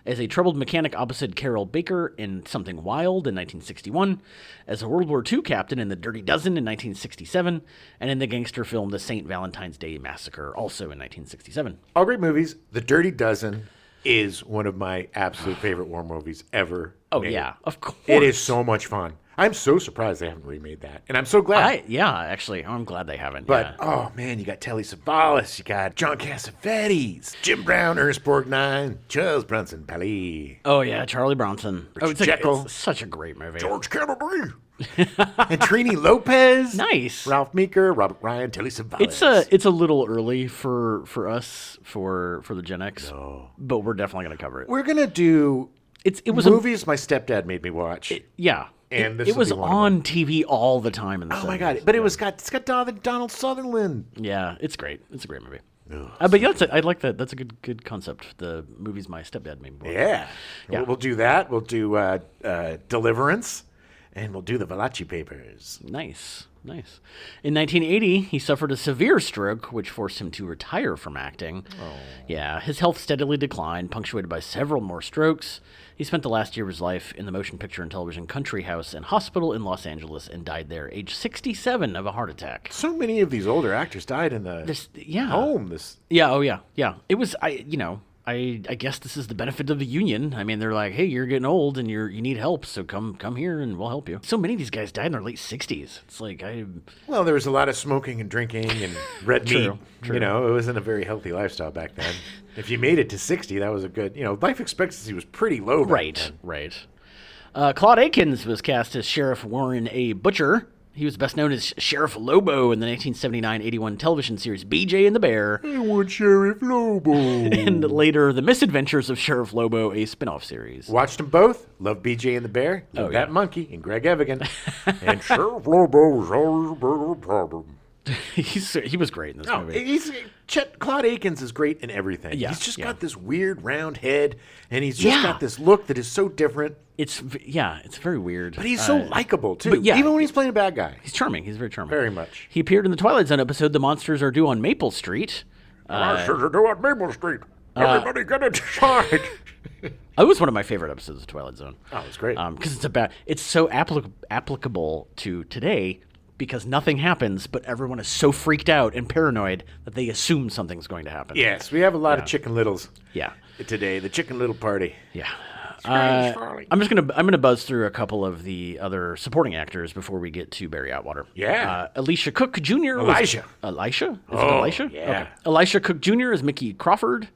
as a troubled mechanic opposite Carol Baker in Something Wild in 1961, as a World War II captain in The Dirty Dozen in 1967, and in the gangster film The St. Valentine's Day Massacre, also in 1967. All great movies. The Dirty Dozen is one of my absolute favorite war movies ever made. Yeah, of course. It is so much fun. I'm so surprised they haven't remade that. And I'm so glad. Actually, I'm glad they haven't. But, oh, man, you got Telly Savalas, you got John Cassavetes, Jim Brown, Ernest Borgnine, Charles Bronson, Pelly. Oh, yeah, Charlie Bronson. Richard Jekyll. It's such a great movie. George Kennedy. And Trini Lopez. Nice. Ralph Meeker, Robert Ryan, Telly Savalas. It's a little early for us for the Gen X, but we're definitely going to cover it. We're going to do It was movies my stepdad made me watch. Yeah. And it was on TV all the time in the 70s. Oh my god! But it's got Donald Sutherland. Yeah, it's great. It's a great movie. But yeah, I like that. That's a good concept. The movies my stepdad made me watch. Yeah. We'll do that. We'll do Deliverance, and we'll do the Valachi Papers. Nice. In 1980, he suffered a severe stroke, which forced him to retire from acting. Oh. Yeah, his health steadily declined, punctuated by several more strokes. He spent the last year of his life in the motion picture and television Country House and Hospital in Los Angeles and died there, age 67, of a heart attack. So many of these older actors died in the home. It was, I guess this is the benefit of the union. I mean, they're like, hey, you're getting old and you need help, so come here and we'll help you. So many of these guys died in their late 60s. It's like Well, there was a lot of smoking and drinking and red meat. True. It wasn't a very healthy lifestyle back then. If you made it to 60, that was a good, life expectancy was pretty low back then. Right. Claude Akins was cast as Sheriff Warren A. Butcher. He was best known as Sheriff Lobo in the 1979-81 television series BJ and the Bear. I want Sheriff Lobo. And later, The Misadventures of Sheriff Lobo, a spin-off series. Watched them both. Love BJ and the Bear. Love that monkey and Greg Evigan. And Sheriff Lobo was always a big problem. He was great in this movie. Claude Akins is great in everything. Yeah, he's just got this weird round head, and he's just got this look that is so different. It's very weird. But he's so likable, too. But yeah, even when he's playing a bad guy. He's charming. He's very charming. Very much. He appeared in the Twilight Zone episode The Monsters Are Due on Maple Street. Monsters are due on Maple Street. Everybody get inside. It was one of my favorite episodes of Twilight Zone. Oh, it's great. Because it's so applicable to today. because nothing happens, but everyone is so freaked out and paranoid that they assume something's going to happen. Yes, we have a lot of Chicken Littles Yeah. today. The Chicken Little Party. Yeah. Farley. I'm gonna buzz through a couple of the other supporting actors before we get to Barry Atwater. Yeah. Alicia Cook Jr. Elijah. Elisha? Is it Oh, Elisha? yeah. Okay. Elisha Cook Jr. is Mickey Crawford.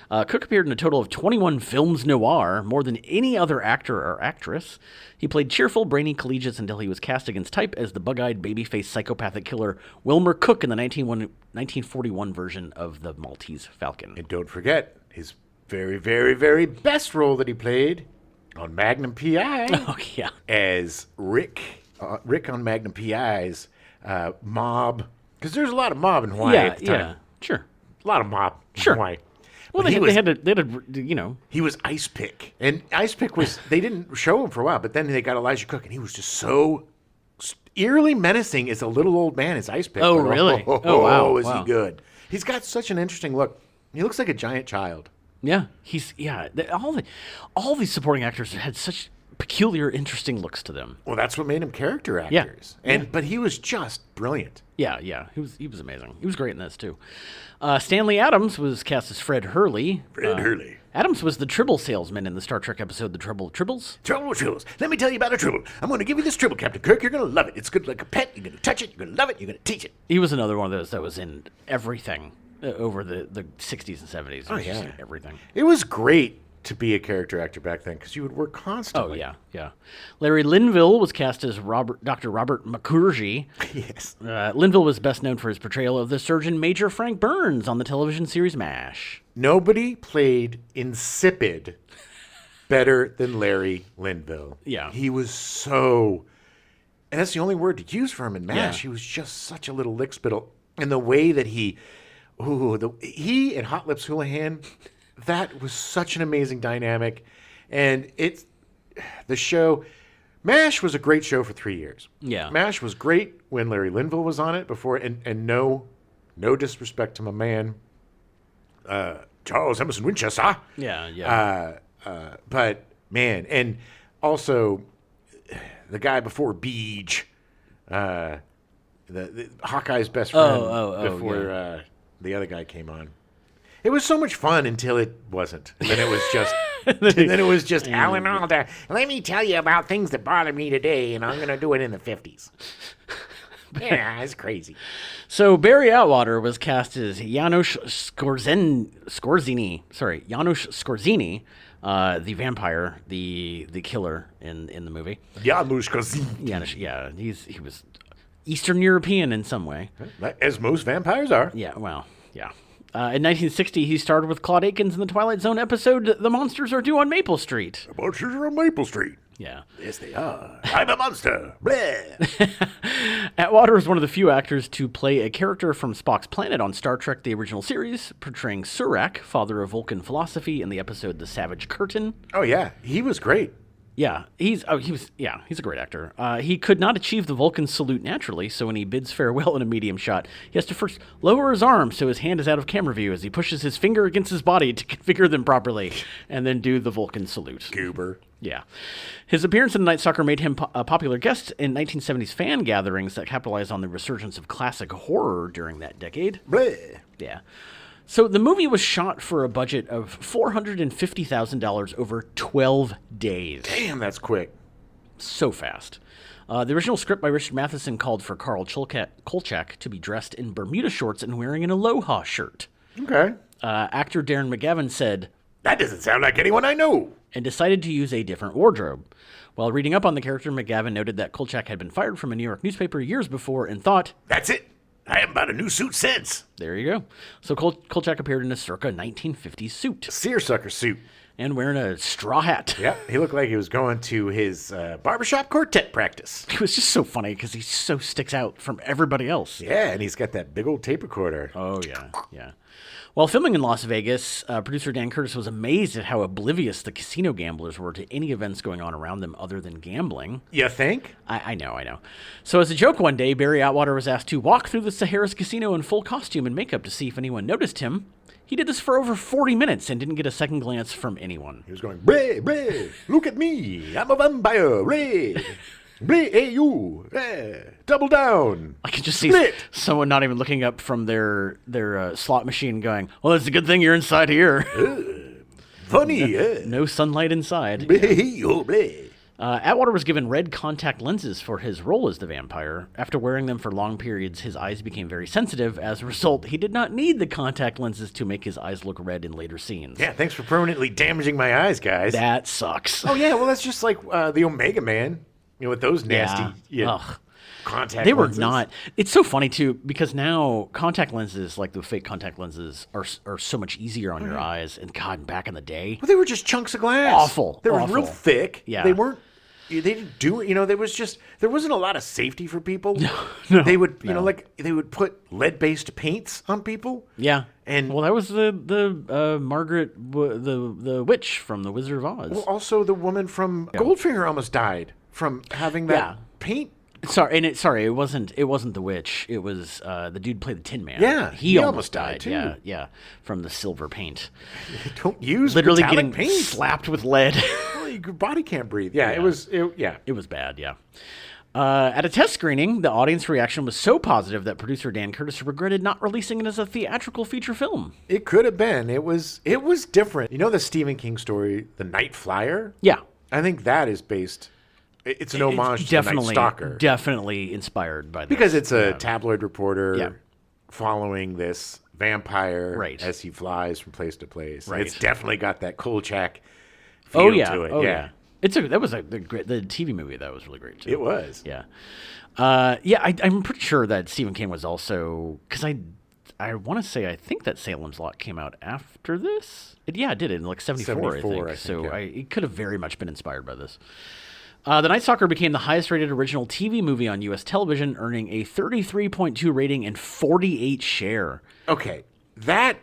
Cook appeared in a total of 21 films noir, more than any other actor or actress. He played cheerful, brainy collegiates until he was cast against type as the bug-eyed, baby-faced psychopathic killer Wilmer Cook in the 1941 version of The Maltese Falcon. And don't forget his very, very, very best role that he played on Magnum P.I. Oh, yeah. as Rick on Magnum P.I.'s mob. Because there's a lot of mob in Hawaii at the time. Yeah, sure. A lot of mob in Sure. Hawaii. Well, But they he had to, He was Ice Pick. And Ice Pick was, they didn't show him for a while, but then they got Elijah Cook, and he was just so eerily menacing as a little old man as Ice Pick. Oh, But, really? Oh, wow. is Wow. he good. He's got such an interesting look. He looks like a giant child. Yeah, all these supporting actors had such peculiar, interesting looks to them. Well, that's what made him character Yeah. actors. But he was just brilliant. Yeah, he was amazing. He was great in this too. Stanley Adams was cast as Fred Hurley. Hurley. Adams was the Tribble salesman in the Star Trek episode The Tribbles. Tribbles. Let me tell you about a Tribble. I'm going to give you this Tribble, Captain Kirk. You're going to love it. It's good like a pet. You're going to touch it. You're going to love it. You're going to teach it. He was another one of those that was in everything over the 60s and 70s. Oh, He was just yeah. in everything. It was great to be a character actor back then because you would work Oh, constantly. yeah. Larry Linville was cast as Dr. Robert McCurgy. Yes. Linville was best known for his portrayal of the surgeon Major Frank Burns on the television series MASH. Nobody played insipid better than Larry Linville. Yeah. He was so, and that's the only word to use for him in MASH. Yeah. He was just such a little lickspittle. And the way that he and Hot Lips Houlihan, that was such an amazing dynamic. And the show, MASH was a great show for 3 years. Yeah. MASH was great when Larry Linville was on it before, and no disrespect to my man, Charles Emerson Winchester. Yeah. But man, and also the guy before Beej, the Hawkeye's best friend before the other guy came on. It was so much fun until it wasn't. And then it was just Alan Alda. Let me tell you about things that bother me today, and I'm going to do it in the 50s. Yeah, it's crazy. So Barry Atwater was cast as Janusz Skorzeny. Sorry, Janusz Skorzeny, the vampire, the killer in the movie. Janusz Kozin. Janusz, yeah, he was Eastern European in some way. As most vampires are. Yeah, well, yeah. In 1960, he starred with Claude Akins in the Twilight Zone episode "The Monsters Are Due on Maple Street." The monsters are on Maple Street. Yeah. Yes, they are. I'm a monster. Bleh. Atwater is one of the few actors to play a character from Spock's planet on Star Trek: The Original Series, portraying Surak, father of Vulcan philosophy, in the episode "The Savage Curtain." Oh yeah, he was great. Yeah, he's a great actor. He could not achieve the Vulcan salute naturally, so when he bids farewell in a medium shot, he has to first lower his arm so his hand is out of camera view as he pushes his finger against his body to configure them properly, and then do the Vulcan salute. Goober. Yeah. His appearance in Night Stalker made him a popular guest in 1970s fan gatherings that capitalized on the resurgence of classic horror during that decade. Bleh. Yeah. So the movie was shot for a budget of $450,000 over 12 days. Damn, that's quick. So fast. The original script by Richard Matheson called for Carl Kolchak to be dressed in Bermuda shorts and wearing an Aloha shirt. Okay. Actor Darren McGavin said, That doesn't sound like anyone I know. and decided to use a different wardrobe. While reading up on the character, McGavin noted that Kolchak had been fired from a New York newspaper years before and thought, That's it. I haven't bought a new suit since. there you go. So Kolchak appeared in a circa 1950s suit Seersucker suit. and wearing a straw hat. Yeah, he looked like he was going to his barbershop quartet practice. It was just so funny because he so sticks out from everybody else. Yeah, and he's got that big old tape recorder. Oh, yeah. While filming in Las Vegas, producer Dan Curtis was amazed at how oblivious the casino gamblers were to any events going on around them other than gambling. You think? I know. So as a joke one day, Barry Atwater was asked to walk through the Sahara's casino in full costume and makeup to see if anyone noticed him. He did this for over 40 minutes and didn't get a second glance from anyone. He was going, Bray, Bray, look at me. I'm a vampire, Ray. Hey, you. Double down. I can just see Split. someone not even looking up from their slot machine going, well, it's a good thing you're inside here. Funny. No sunlight inside. Atwater was given red contact lenses for his role as the vampire. After wearing them for long periods, his eyes became very sensitive. As a result, he did not need the contact lenses to make his eyes look red in later scenes. Yeah, thanks for permanently damaging my eyes, guys. That sucks. Oh, yeah, well, that's just like the Omega Man. With those nasty Ugh. contact They were lenses. not. It's so funny too because now contact lenses, like the fake contact lenses, are so much easier on your eyes. And God, back in the day, Well, they were just chunks of glass. Awful. They were Awful. real thick. Yeah. They weren't. They didn't do it. There wasn't a lot of safety for people. No, They would, no. they would put lead-based paints on people. yeah. And Well, that was the Margaret, the witch from the Wizard of Oz. well, also the woman from Goldfinger almost died from having that Yeah. paint. It wasn't the witch. It was the dude who played the Tin Man. Yeah, he almost died, too. Yeah, yeah, from the silver paint. Don't use Literally metallic getting paint. slapped with lead. Well, your body can't breathe. Yeah, Yeah. it was. It was bad, yeah. At a test screening, the audience reaction was so positive that producer Dan Curtis regretted not releasing it as a theatrical feature film. It could have been. It was different. You know the Stephen King story, The Night Flyer? Yeah. I think that is based. It's an homage to The Night Stalker. Definitely inspired by this. Because it's a tabloid reporter Yeah. following this vampire Right. as he flies from place to place. Right. It's definitely got that Kolchak feel Oh yeah, to it. oh yeah. yeah. The TV movie that was really great too. It was. Yeah. I'm pretty sure that Stephen King was also because I want to say I think that Salem's Lot came out after this. It did in like 74, I think. So yeah. it could have very much been inspired by this. The Night Stalker became the highest-rated original TV movie on U.S. television, earning a 33.2 rating and 48 share. Okay. That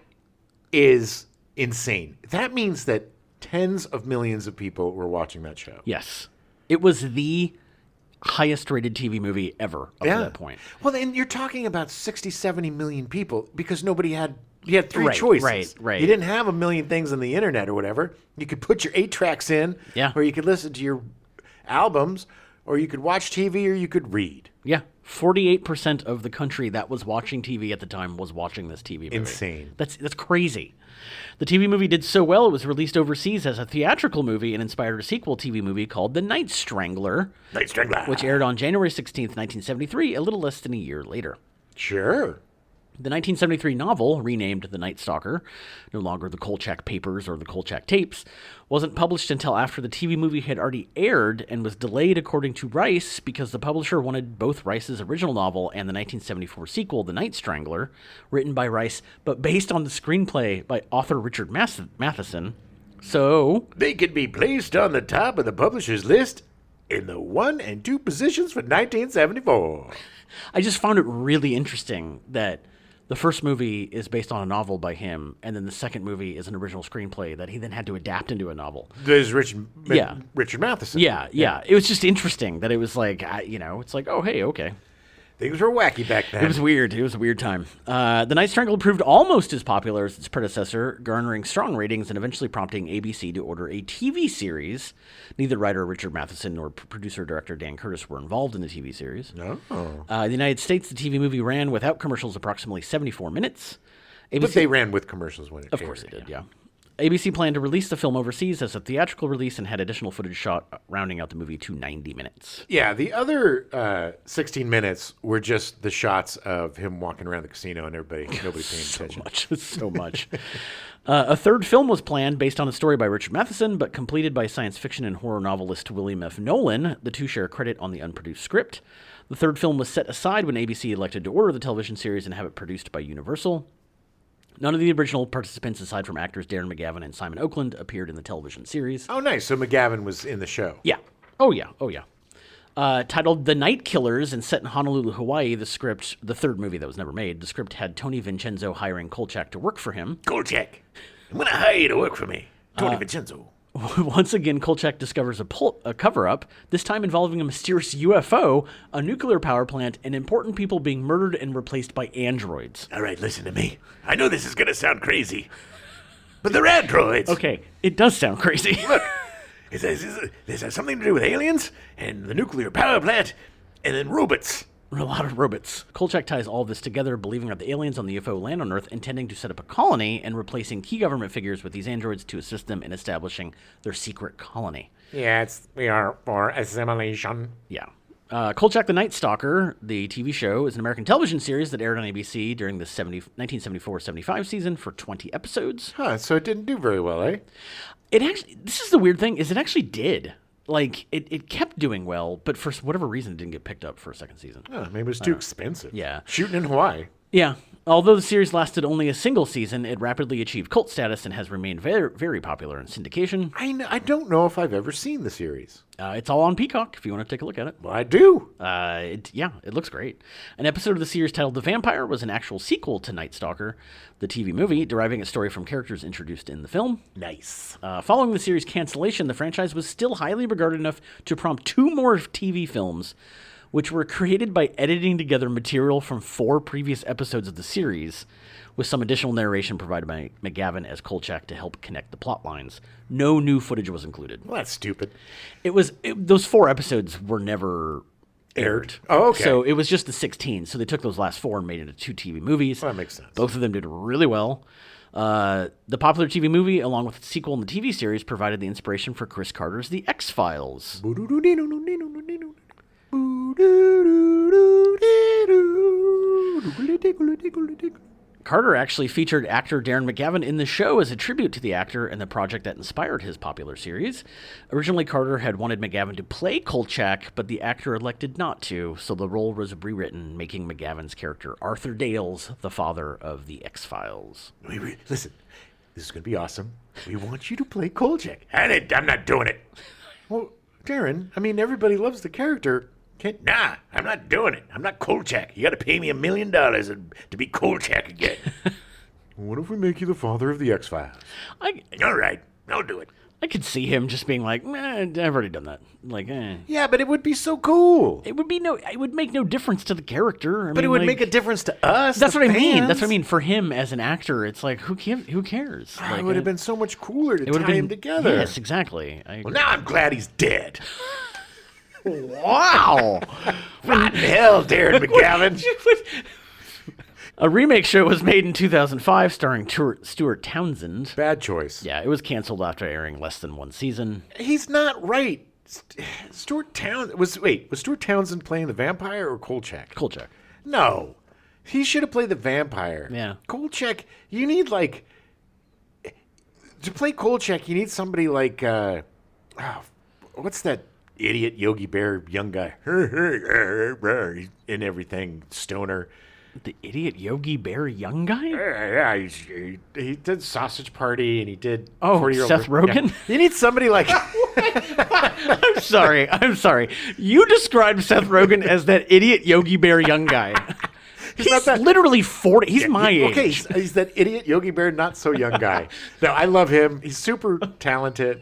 is insane. That means that tens of millions of people were watching that show. Yes, it was the highest-rated TV movie ever up to that point. Well, and you're talking about 60, 70 million people because nobody had. You had three Right, choices. right. You didn't have a million things on the internet or whatever. You could put your 8 tracks in, Yeah. or you could listen to your albums, or you could watch TV, or you could read. Yeah, 48% of the country that was watching TV at the time was watching this TV movie. Insane. That's crazy. The TV movie did so well, it was released overseas as a theatrical movie and inspired a sequel TV movie called The Night Strangler, Night Strangler. which aired on January 16th, 1973, a little less than a year later. Sure. The 1973 novel, renamed The Night Stalker, no longer The Kolchak Papers or The Kolchak Tapes, wasn't published until after the TV movie had already aired and was delayed, according to Rice, because the publisher wanted both Rice's original novel and the 1974 sequel, The Night Strangler, written by Rice, but based on the screenplay by author Richard Matheson. So They could be placed on the top of the publisher's list in the 1 and 2 positions for 1974. I just found it really interesting that the first movie is based on a novel by him, and then the second movie is an original screenplay that he then had to adapt into a novel. There's Richard Yeah. Matheson. Yeah. It was just interesting that it was like, it's like, oh, hey, okay. Things were wacky back then. It was weird. It was a weird time. The Night Strangler proved almost as popular as its predecessor, garnering strong ratings and eventually prompting ABC to order a TV series. Neither writer Richard Matheson nor producer-director Dan Curtis were involved in the TV series. No. In the United States, the TV movie ran without commercials approximately 74 minutes. ABC, But they ran with commercials when it of course they did, yeah. ABC planned to release the film overseas as a theatrical release and had additional footage shot rounding out the movie to 90 minutes. Yeah, the other 16 minutes were just the shots of him walking around the casino and nobody paying attention. So much. A third film was planned based on a story by Richard Matheson, but completed by science fiction and horror novelist William F. Nolan. The two share credit on the unproduced script. The third film was set aside when ABC elected to order the television series and have it produced by Universal. None of the original participants, aside from actors Darren McGavin and Simon Oakland, appeared in the television series. Oh, nice. So McGavin was in the show. Yeah. Oh, yeah. Titled The Night Killers and set in Honolulu, Hawaii, the third movie that was never made, the script had Tony Vincenzo hiring Kolchak to work for him. Kolchak, I'm going to hire you to work for me. Tony Vincenzo. Once again, Kolchak discovers a cover-up, this time involving a mysterious UFO, a nuclear power plant, and important people being murdered and replaced by androids. All right, listen to me. I know this is going to sound crazy, but they're androids. Okay, it does sound crazy. Look, This has something to do with aliens and the nuclear power plant and then robots. A lot of robots. Kolchak ties all of this together, believing that the aliens on the UFO land on Earth, intending to set up a colony and replacing key government figures with these androids to assist them in establishing their secret colony. Yeah, we are for assimilation. Yeah. Kolchak the Night Stalker, the TV show, is an American television series that aired on ABC during the 1974-75 season for 20 episodes. Huh, so it didn't do very well, eh? This is the weird thing, is it actually did. Like, it kept doing well, but for whatever reason, it didn't get picked up for a second season. Oh, maybe it was too expensive. Yeah. Shooting in Hawaii. Yeah. Although the series lasted only a single season, it rapidly achieved cult status and has remained very, very popular in syndication. I don't know if I've ever seen the series. It's all on Peacock, if you want to take a look at it. Well, I do. It looks great. An episode of the series titled The Vampire was an actual sequel to Night Stalker, the TV movie, deriving its story from characters introduced in the film. Nice. Following the series' cancellation, the franchise was still highly regarded enough to prompt 2 more TV films, which were created by editing together material from 4 previous episodes of the series, with some additional narration provided by McGavin as Kolchak to help connect the plot lines. No new footage was included. Well, that's stupid. Those 4 episodes were never aired. Oh, okay. So it was just the 16. So they took those last 4 and made it into 2 TV movies. Well, that makes sense. Both of them did really well. The popular TV movie, along with the sequel in the TV series, provided the inspiration for Chris Carter's The X-Files. Carter actually featured actor Darren McGavin in the show as a tribute to the actor and the project that inspired his popular series. Originally, Carter had wanted McGavin to play Kolchak, but the actor elected not to, so the role was rewritten, making McGavin's character Arthur Dales the father of the X-Files. Listen, this is going to be awesome. We want you to play Kolchak. I'm not doing it. Well, Darren, I mean, everybody loves the character. Nah, I'm not doing it. I'm not Kolchak. You got to pay me $1 million to be Kolchak again. What if we make you the father of the X-Files? All right, I'll do it. I could see him just being like, I've already done that. Like, Yeah, but it would be so cool. It would make no difference to the character. But it would make a difference to us. That's what I mean. fans. That's what I mean. For him as an actor, it's like, who cares? Like, It would have been so much cooler to tie him together. Yes, exactly. Well, now I'm glad he's dead. Wow. Rotten hell, Darren McGavin. A remake show was made in 2005 starring Stuart Townsend. Bad choice. Yeah, it was canceled after airing less than 1 season. He's not right. Stuart Townsend was Stuart Townsend playing the vampire or Kolchak? Kolchak. No. He should have played the vampire. Yeah. Kolchak, you need to play Kolchak, you need somebody like what's that idiot Yogi Bear young guy in everything, stoner. The idiot Yogi Bear young guy? Yeah, he did Sausage Party and he did 40-year-old Seth Rogen? Yeah. You need somebody like I'm sorry. You described Seth Rogen as that idiot Yogi Bear young guy. He's literally 40. He's my age. Okay, he's that idiot Yogi Bear, not so young guy. No, I love him. He's super talented.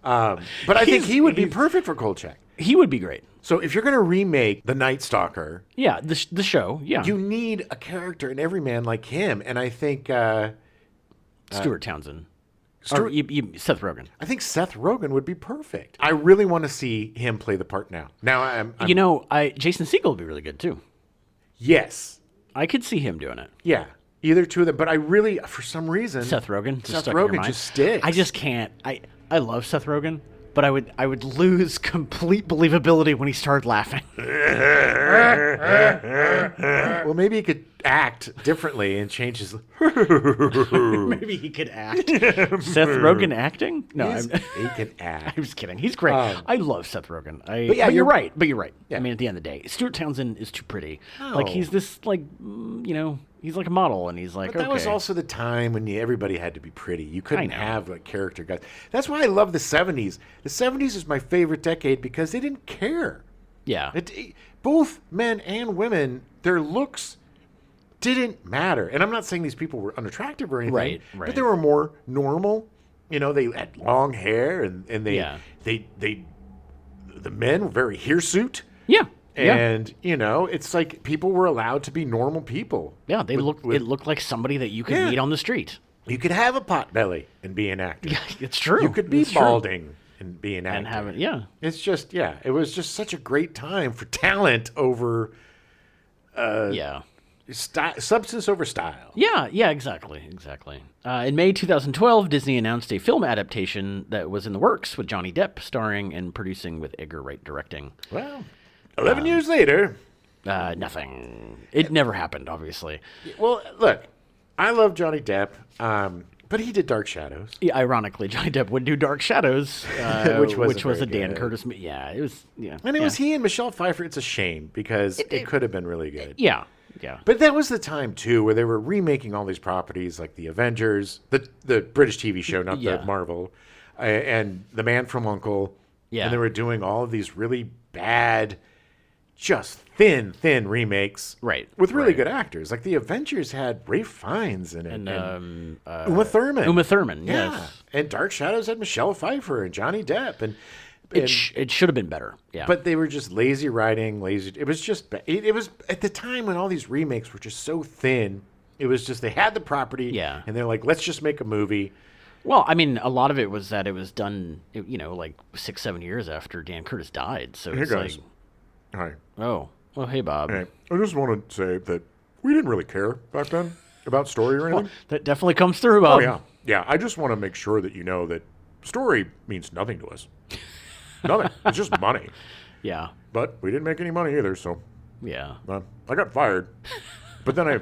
But I think he would be perfect for Kolchak. He would be great. So if you're going to remake The Night Stalker, yeah, the show, yeah, you need a character in every man like him, and I think Stuart Townsend, Seth Rogen. I think Seth Rogen would be perfect. I really want to see him play the part now. Now I'm Jason Segel would be really good too. Yes, I could see him doing it. Yeah, either two of them. But I really, for some reason, Seth Rogen just sticks. I just can't. I love Seth Rogen, but I would lose complete believability when he started laughing. Well, maybe he could act differently and change his. Maybe he could act. Seth Rogen acting? No, he can act. I'm just kidding. He's great. I love Seth Rogen. But you're right. Yeah. I mean, at the end of the day, Stuart Townsend is too pretty. Like he's this he's like a model, and he's like. But that was also the time when everybody had to be pretty. You couldn't have like character guys. That's why I love the '70s. The '70s is my favorite decade because they didn't care. Yeah. Both men and women, their looks didn't matter. And I'm not saying these people were unattractive or anything. Right. But they were more normal. You know, they had long hair and the men were very hirsute. Yeah. And, it's like people were allowed to be normal people. Yeah, it looked like somebody that you could meet on the street. You could have a pot belly and be an actor. Yeah, it's true. You could be balding. and be an actor. And have it, yeah. It's just, it was just such a great time for talent over substance over style. Yeah, exactly. In May 2012, Disney announced a film adaptation that was in the works with Johnny Depp starring and producing with Edgar Wright directing. Well, 11 years later. Nothing. It never happened, obviously. Well, look, I love Johnny Depp, but he did Dark Shadows. Yeah, ironically, Johnny Depp would do Dark Shadows, which was a Dan Curtis. Yeah, it was. Yeah, and it was he and Michelle Pfeiffer. It's a shame because it could have been really good. Yeah. But that was the time too where they were remaking all these properties like the Avengers, the British TV show, not the Marvel, and The Man from U.N.C.L.E. Yeah, and they were doing all of these really bad, just thin remakes, right? With really good actors. Like the Avengers had Ralph Fiennes in it, and Uma Thurman. Yes. And Dark Shadows had Michelle Pfeiffer and Johnny Depp, and it should have been better. Yeah, but they were just lazy writing, It was just it was at the time when all these remakes were just so thin. It was just they had the property, and they're like, let's just make a movie. Well, I mean, a lot of it was that it was done, like 6-7 years after Dan Curtis died. So it's guys. like, Hi. Oh, well, hey, Bob. Hey, I just want to say that we didn't really care back then about story or anything. Well, that definitely comes through, Bob. Oh, yeah. I just want to make sure that you know that story means nothing to us. Nothing. It's just money. Yeah. But we didn't make any money either, so. Yeah. I got fired. But then I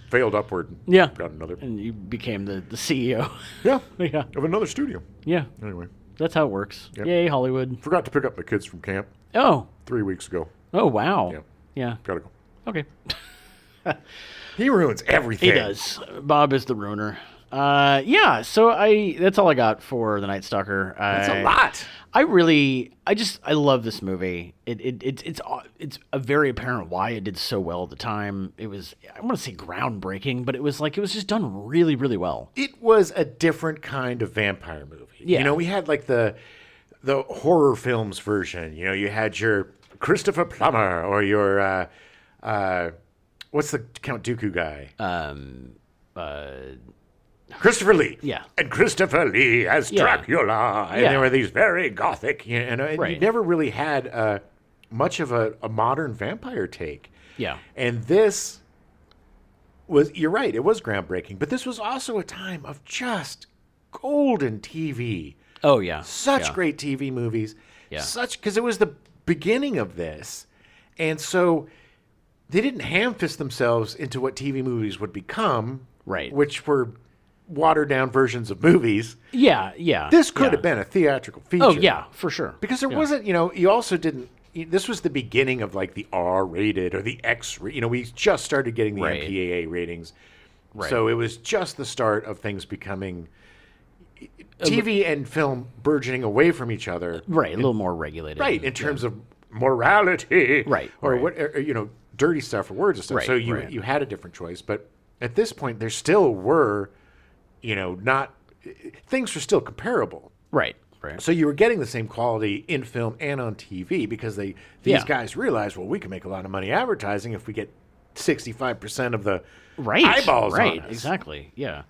failed upward. Yeah. Got another. And you became the CEO. Yeah. Yeah. Of another studio. Yeah. Anyway. That's how it works. Yep. Yay, Hollywood. Forgot to pick up my kids from camp. Oh. 3 weeks ago. Oh, wow. Yeah. Yeah. Gotta go. Okay. He ruins everything. He does. Bob is the ruiner. So that's all I got for The Night Stalker. That's a lot. I love this movie. It's a very apparent why it did so well at the time. It was, I want to say groundbreaking, but it was just done really, really well. It was a different kind of vampire movie. Yeah. We had like the horror films version. You had your Christopher Plummer or your what's the Count Dooku guy? Christopher Lee. Yeah. And Christopher Lee as Dracula. And there were these very gothic, and you never really had much of a modern vampire take. Yeah. And this was, you're right, it was groundbreaking, but this was also a time of just golden TV. Oh, yeah. Such great TV movies. Yeah. Because it was the beginning of this. And so they didn't ham-fist themselves into what TV movies would become. Right. Which were watered down versions of movies. Yeah. This could have been a theatrical feature. Oh, yeah, for sure. Because there wasn't, you also didn't, this was the beginning of like the R-rated or the X, we just started getting the MPAA ratings. Right. So it was just the start of things becoming TV and film burgeoning away from each other. Right, a little more regulated. Right, in terms of morality. Right. Or what, dirty stuff or words and stuff. Right, so you had a different choice. But at this point, there still were, things were still comparable. Right. So you were getting the same quality in film and on TV because these guys realized, well, we can make a lot of money advertising if we get 65% of the eyeballs on us. Exactly. Yeah.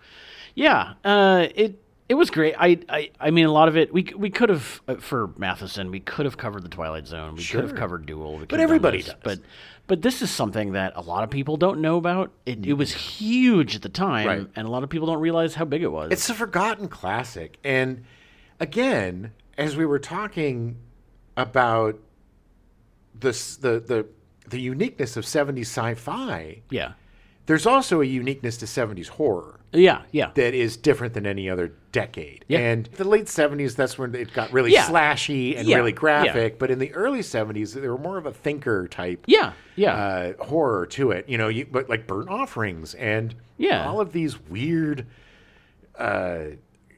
It was great. I mean, a lot of it we could have for Matheson. We could have covered the Twilight Zone. We could have covered Duel. But everybody does. But this is something that a lot of people don't know about. It was huge at the time, and a lot of people don't realize how big it was. It's a forgotten classic. And again, as we were talking about the uniqueness of 70s sci-fi, there's also a uniqueness to 70s horror. Yeah. That is different than any other decade. Yeah. And the late 70s, that's when it got really slashy and really graphic. But in the early 70s, there were more of a thinker type horror to it. But like Burnt Offerings and all of these weird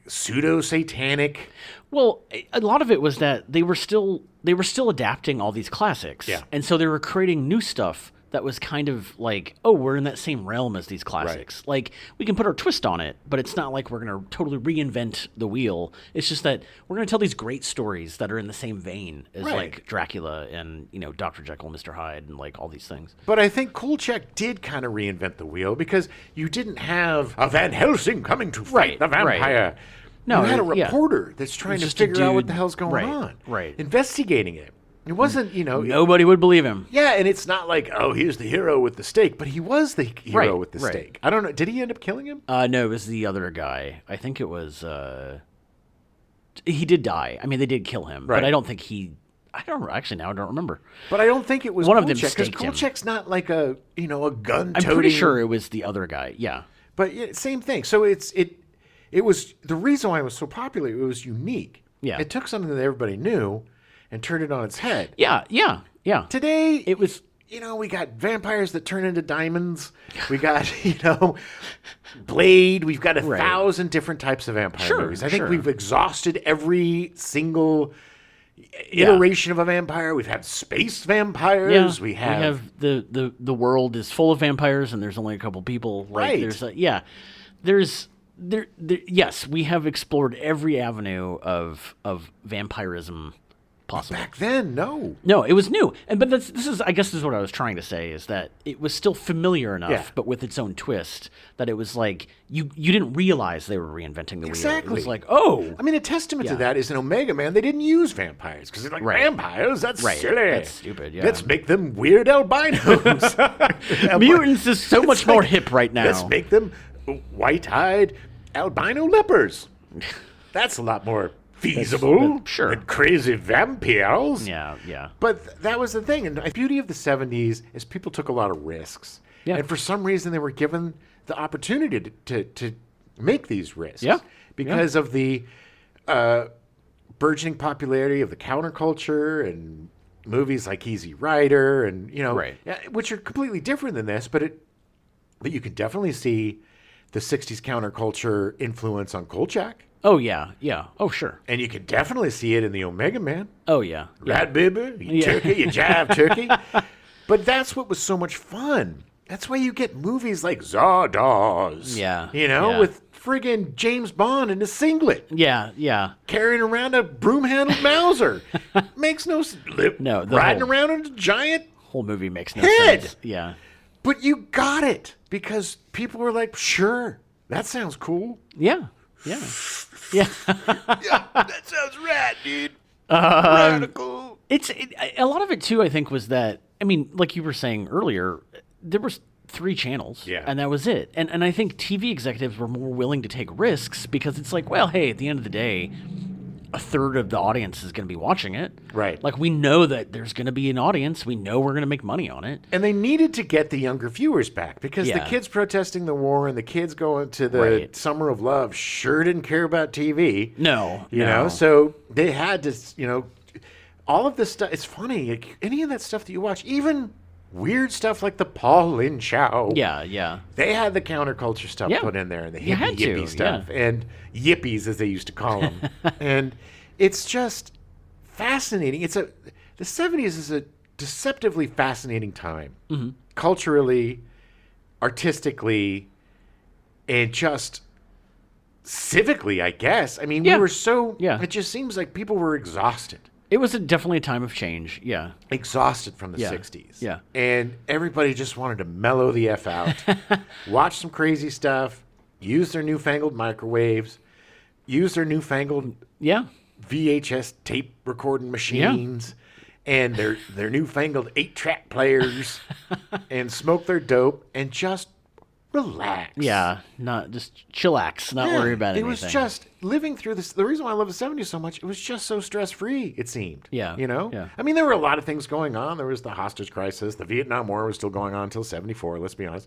pseudo-satanic. Well, a lot of it was that they were still adapting all these classics. Yeah. And so they were creating new stuff that was kind of like, oh, we're in that same realm as these classics. Right. Like, we can put our twist on it, but it's not like we're going to totally reinvent the wheel. It's just that we're going to tell these great stories that are in the same vein as like Dracula and, Dr. Jekyll and Mr. Hyde and like all these things. But I think Kolchak did kind of reinvent the wheel because you didn't have a Van Helsing coming to fight the vampire. No, you had a yeah. reporter that's trying to Just a figure out what dude. the hell's going Right, on. right. Investigating it. It wasn't, Nobody would believe him. Yeah, and it's not like, oh, here's the hero with the stake, but he was the hero Right, with the right. stake. I don't know. Did he end up killing him? No, it was the other guy. I think it was. He did die. I mean, they did kill him, Right. but I don't think he. I don't actually now. I don't remember. But I don't think it was One of them because staked him. Kolchak's not like a gun. I'm pretty sure it was the other guy. Yeah. But yeah, same thing. So it was the reason why it was so popular. It was unique. Yeah. It took something that everybody knew and turned it on its head. Yeah. Today, It was. we got vampires that turn into diamonds. We got, Blade. We've got 1,000 different types of vampire Sure, movies. I think sure. we've exhausted every single iteration of a vampire. We've had space vampires. Yeah, We have the world is full of vampires, and there's only a couple people. Right. Yes, we have explored every avenue of vampirism possible. back then, no. No, it was new, but this is what I was trying to say is that it was still familiar enough, Yeah. but with its own twist that it was like you didn't realize they were reinventing the wheel. It Exactly. was like, oh, I mean, a testament to Yeah. that is in Omega Man, they didn't use vampires because they're like, Right. vampires? That's Right. silly. That's stupid, yeah. Let's make them weird albinos. mutants is so much It's more like, hip right now. Let's make them white-eyed albino lepers. That's a lot more feasible sure. than crazy vampires. yeah. But that was the thing. And the beauty of the 70s is people took a lot of risks. Yeah. And for some reason, they were given the opportunity to make these risks. Yeah. Because of the burgeoning popularity of the counterculture and movies like Easy Rider and, Right. which are completely different than this. But you can definitely see the 60s counterculture influence on Kolchak. Oh yeah. Oh sure. And you can definitely see it in the Omega Man. Oh yeah. Rat baby, you turkey, you jive turkey. But that's what was so much fun. That's why you get movies like Zardoz. Yeah, yeah. With friggin' James Bond in a singlet Yeah. carrying around a broom-handled Mauser. Makes no sense. No, the riding whole- around in a giant. Whole movie makes no Head! sense. Yeah. But you got it because people were like, sure, that sounds cool. Yeah. Yeah, that sounds rad, dude. Um, Radical. A lot of it too, I think, was that, I mean, like you were saying earlier, there was 3 channels, Yeah. and that was it. And I think TV executives were more willing to take risks because it's like, well, hey, at the end of the day, a third of the audience is going to be watching it. Right. Like, we know that there's going to be an audience. We know we're going to make money on it. And they needed to get the younger viewers back because the Yeah. kids protesting the war and the kids going to the Right. Summer of Love sure didn't care about TV. No. You know, so they had to, all of this stuff. It's funny. Like, any of that stuff that you watch, even weird stuff like the Paul Lin Chow. Yeah. They had the counterculture stuff Yeah. put in there and the You had hippie to, stuff and yippies as they used to call them. And it's just fascinating. The 70s is a deceptively fascinating time. Mm-hmm. Culturally, artistically, and just civically, I guess. I mean, Yeah. we were so Yeah. it just seems like people were exhausted. It was definitely a time of change. Yeah. Exhausted from the Yeah. 60s. Yeah. And everybody just wanted to mellow the F out, watch some crazy stuff, use their newfangled microwaves, use their newfangled Yeah. VHS tape recording machines and their newfangled 8-track players and smoke their dope and just relax. Yeah. Not just chillax, not Yeah, worry about anything. It was just living through this. The reason why I love the 70s so much, it was just so stress-free, it seemed. Yeah, yeah. I mean, there were a lot of things going on. There was the hostage crisis. The Vietnam War was still going on until 74, let's be honest.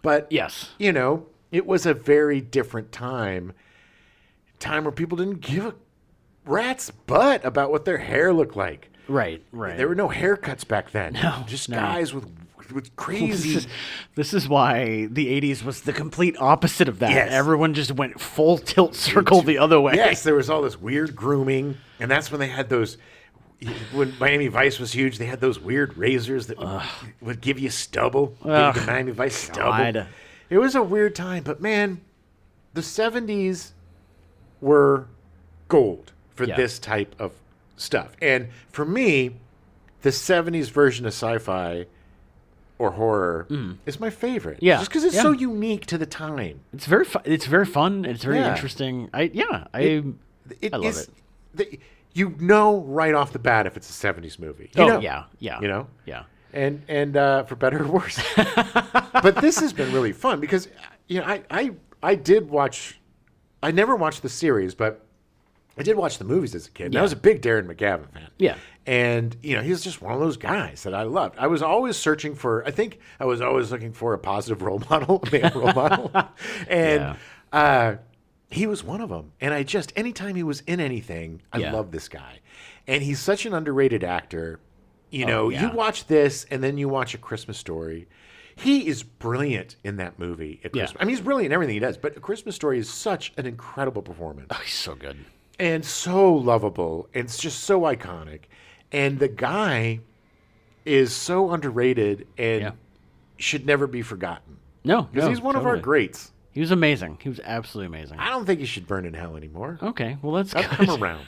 But, Yes. it was a very different time where people didn't give a rat's butt about what their hair looked like. Right. There were no haircuts back then. No, Just no. guys with crazy. This is why the 80s was the complete opposite of that. Yes. Everyone just went full tilt circle the other way. Yes, there was all this weird grooming, and that's when they had those. When Miami Vice was huge, they had those weird razors that would give you stubble. Ugh, Give you Miami Vice stubble. God. It was a weird time, but man, the 70s were gold for Yeah. this type of stuff. And for me, the 70s version of sci-fi or horror is my favorite. Yeah, just because it's yeah. so unique to the time. It's very it's very fun. It's very Yeah. interesting. I love is- it. You know right off the bat if it's a 70s movie. You Oh know, yeah. You know? Yeah. And for better or worse. But this has been really fun because, I did watch, I never watched the series, but I did watch the movies as a kid. And I was a big Darren McGavin fan. Yeah. And, he was just one of those guys that I loved. I was always searching for, I think I was always looking for a positive role model, a male role model. And he was one of them. And anytime he was in anything, I loved this guy. And he's such an underrated actor. You watch this and then you watch A Christmas Story. He is brilliant in that movie at Christmas. I mean, he's brilliant in everything he does, but A Christmas Story is such an incredible performance. Oh, he's so good. And so lovable. And it's just so iconic. And the guy is so underrated and should never be forgotten. No, Because he's one of our greats. He was amazing. He was absolutely amazing. I don't think he should burn in hell anymore. Okay, well that's I'll good. come around.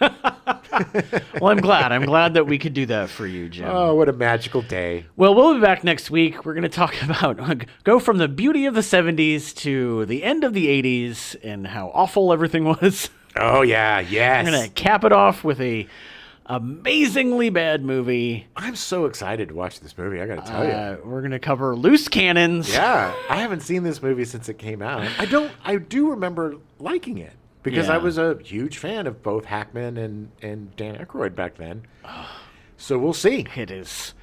Well, I'm glad. I'm glad that we could do that for you, Jim. Oh, what a magical day. Well, we'll be back next week. We're going to talk about go from the beauty of the 70s to the end of the 80s and how awful everything was. Oh, yeah, yes. We're going to cap it off with a amazingly bad movie. I'm so excited to watch this movie, I got to tell you. We're going to cover Loose Cannons. Yeah, I haven't seen this movie since it came out. I do remember liking it because I was a huge fan of both Hackman and Dan Aykroyd back then. So we'll see. It is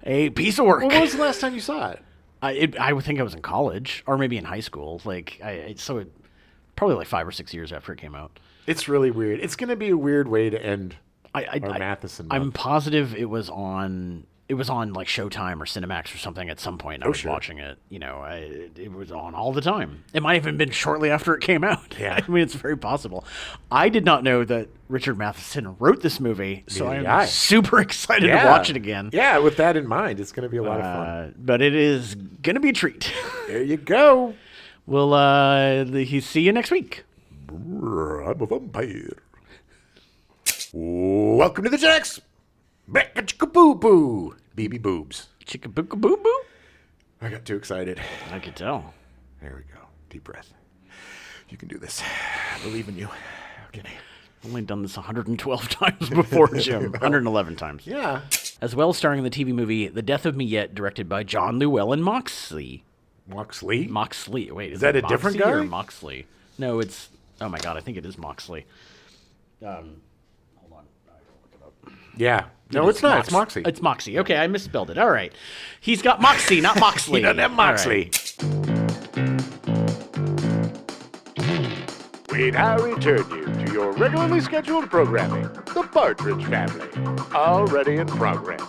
a piece of work. Well, when was the last time you saw it? I would think I was in college or maybe in high school. Probably like 5 or 6 years after it came out. It's really weird. It's going to be a weird way to end our Matheson month. I'm positive it was on like Showtime or Cinemax or something at some point. I was watching it. It was on all the time. It might have even been shortly after it came out. Yeah. I mean, it's very possible. I did not know that Richard Matheson wrote this movie, so I'm super excited to watch it again. Yeah, with that in mind, it's going to be a lot of fun. But it is going to be a treat. There you go. We'll see you next week. I'm a vampire. Welcome to the Jacks. Boo-boo. BB boobs. Chicka-boo-boo boo? I got too excited. I could tell. There we go. Deep breath. You can do this. I believe in you. Okay. I've only done this 112 times before, Jim. 111 times. Yeah. As well, starring in the TV movie The Death of Me Yet, directed by John Llewellyn Moxley. Moxley? Moxley. Wait, is that a different guy? Or Moxley? No, it's... Oh, my God. I think it is Moxley. Hold on. I gotta look it up. Yeah. No, it's not. It's Moxie. It's Moxie. Okay, I misspelled it. All right. He's got Moxie, not Moxley. He doesn't have Moxley. We now return you to your regularly scheduled programming, The Partridge Family, already in progress.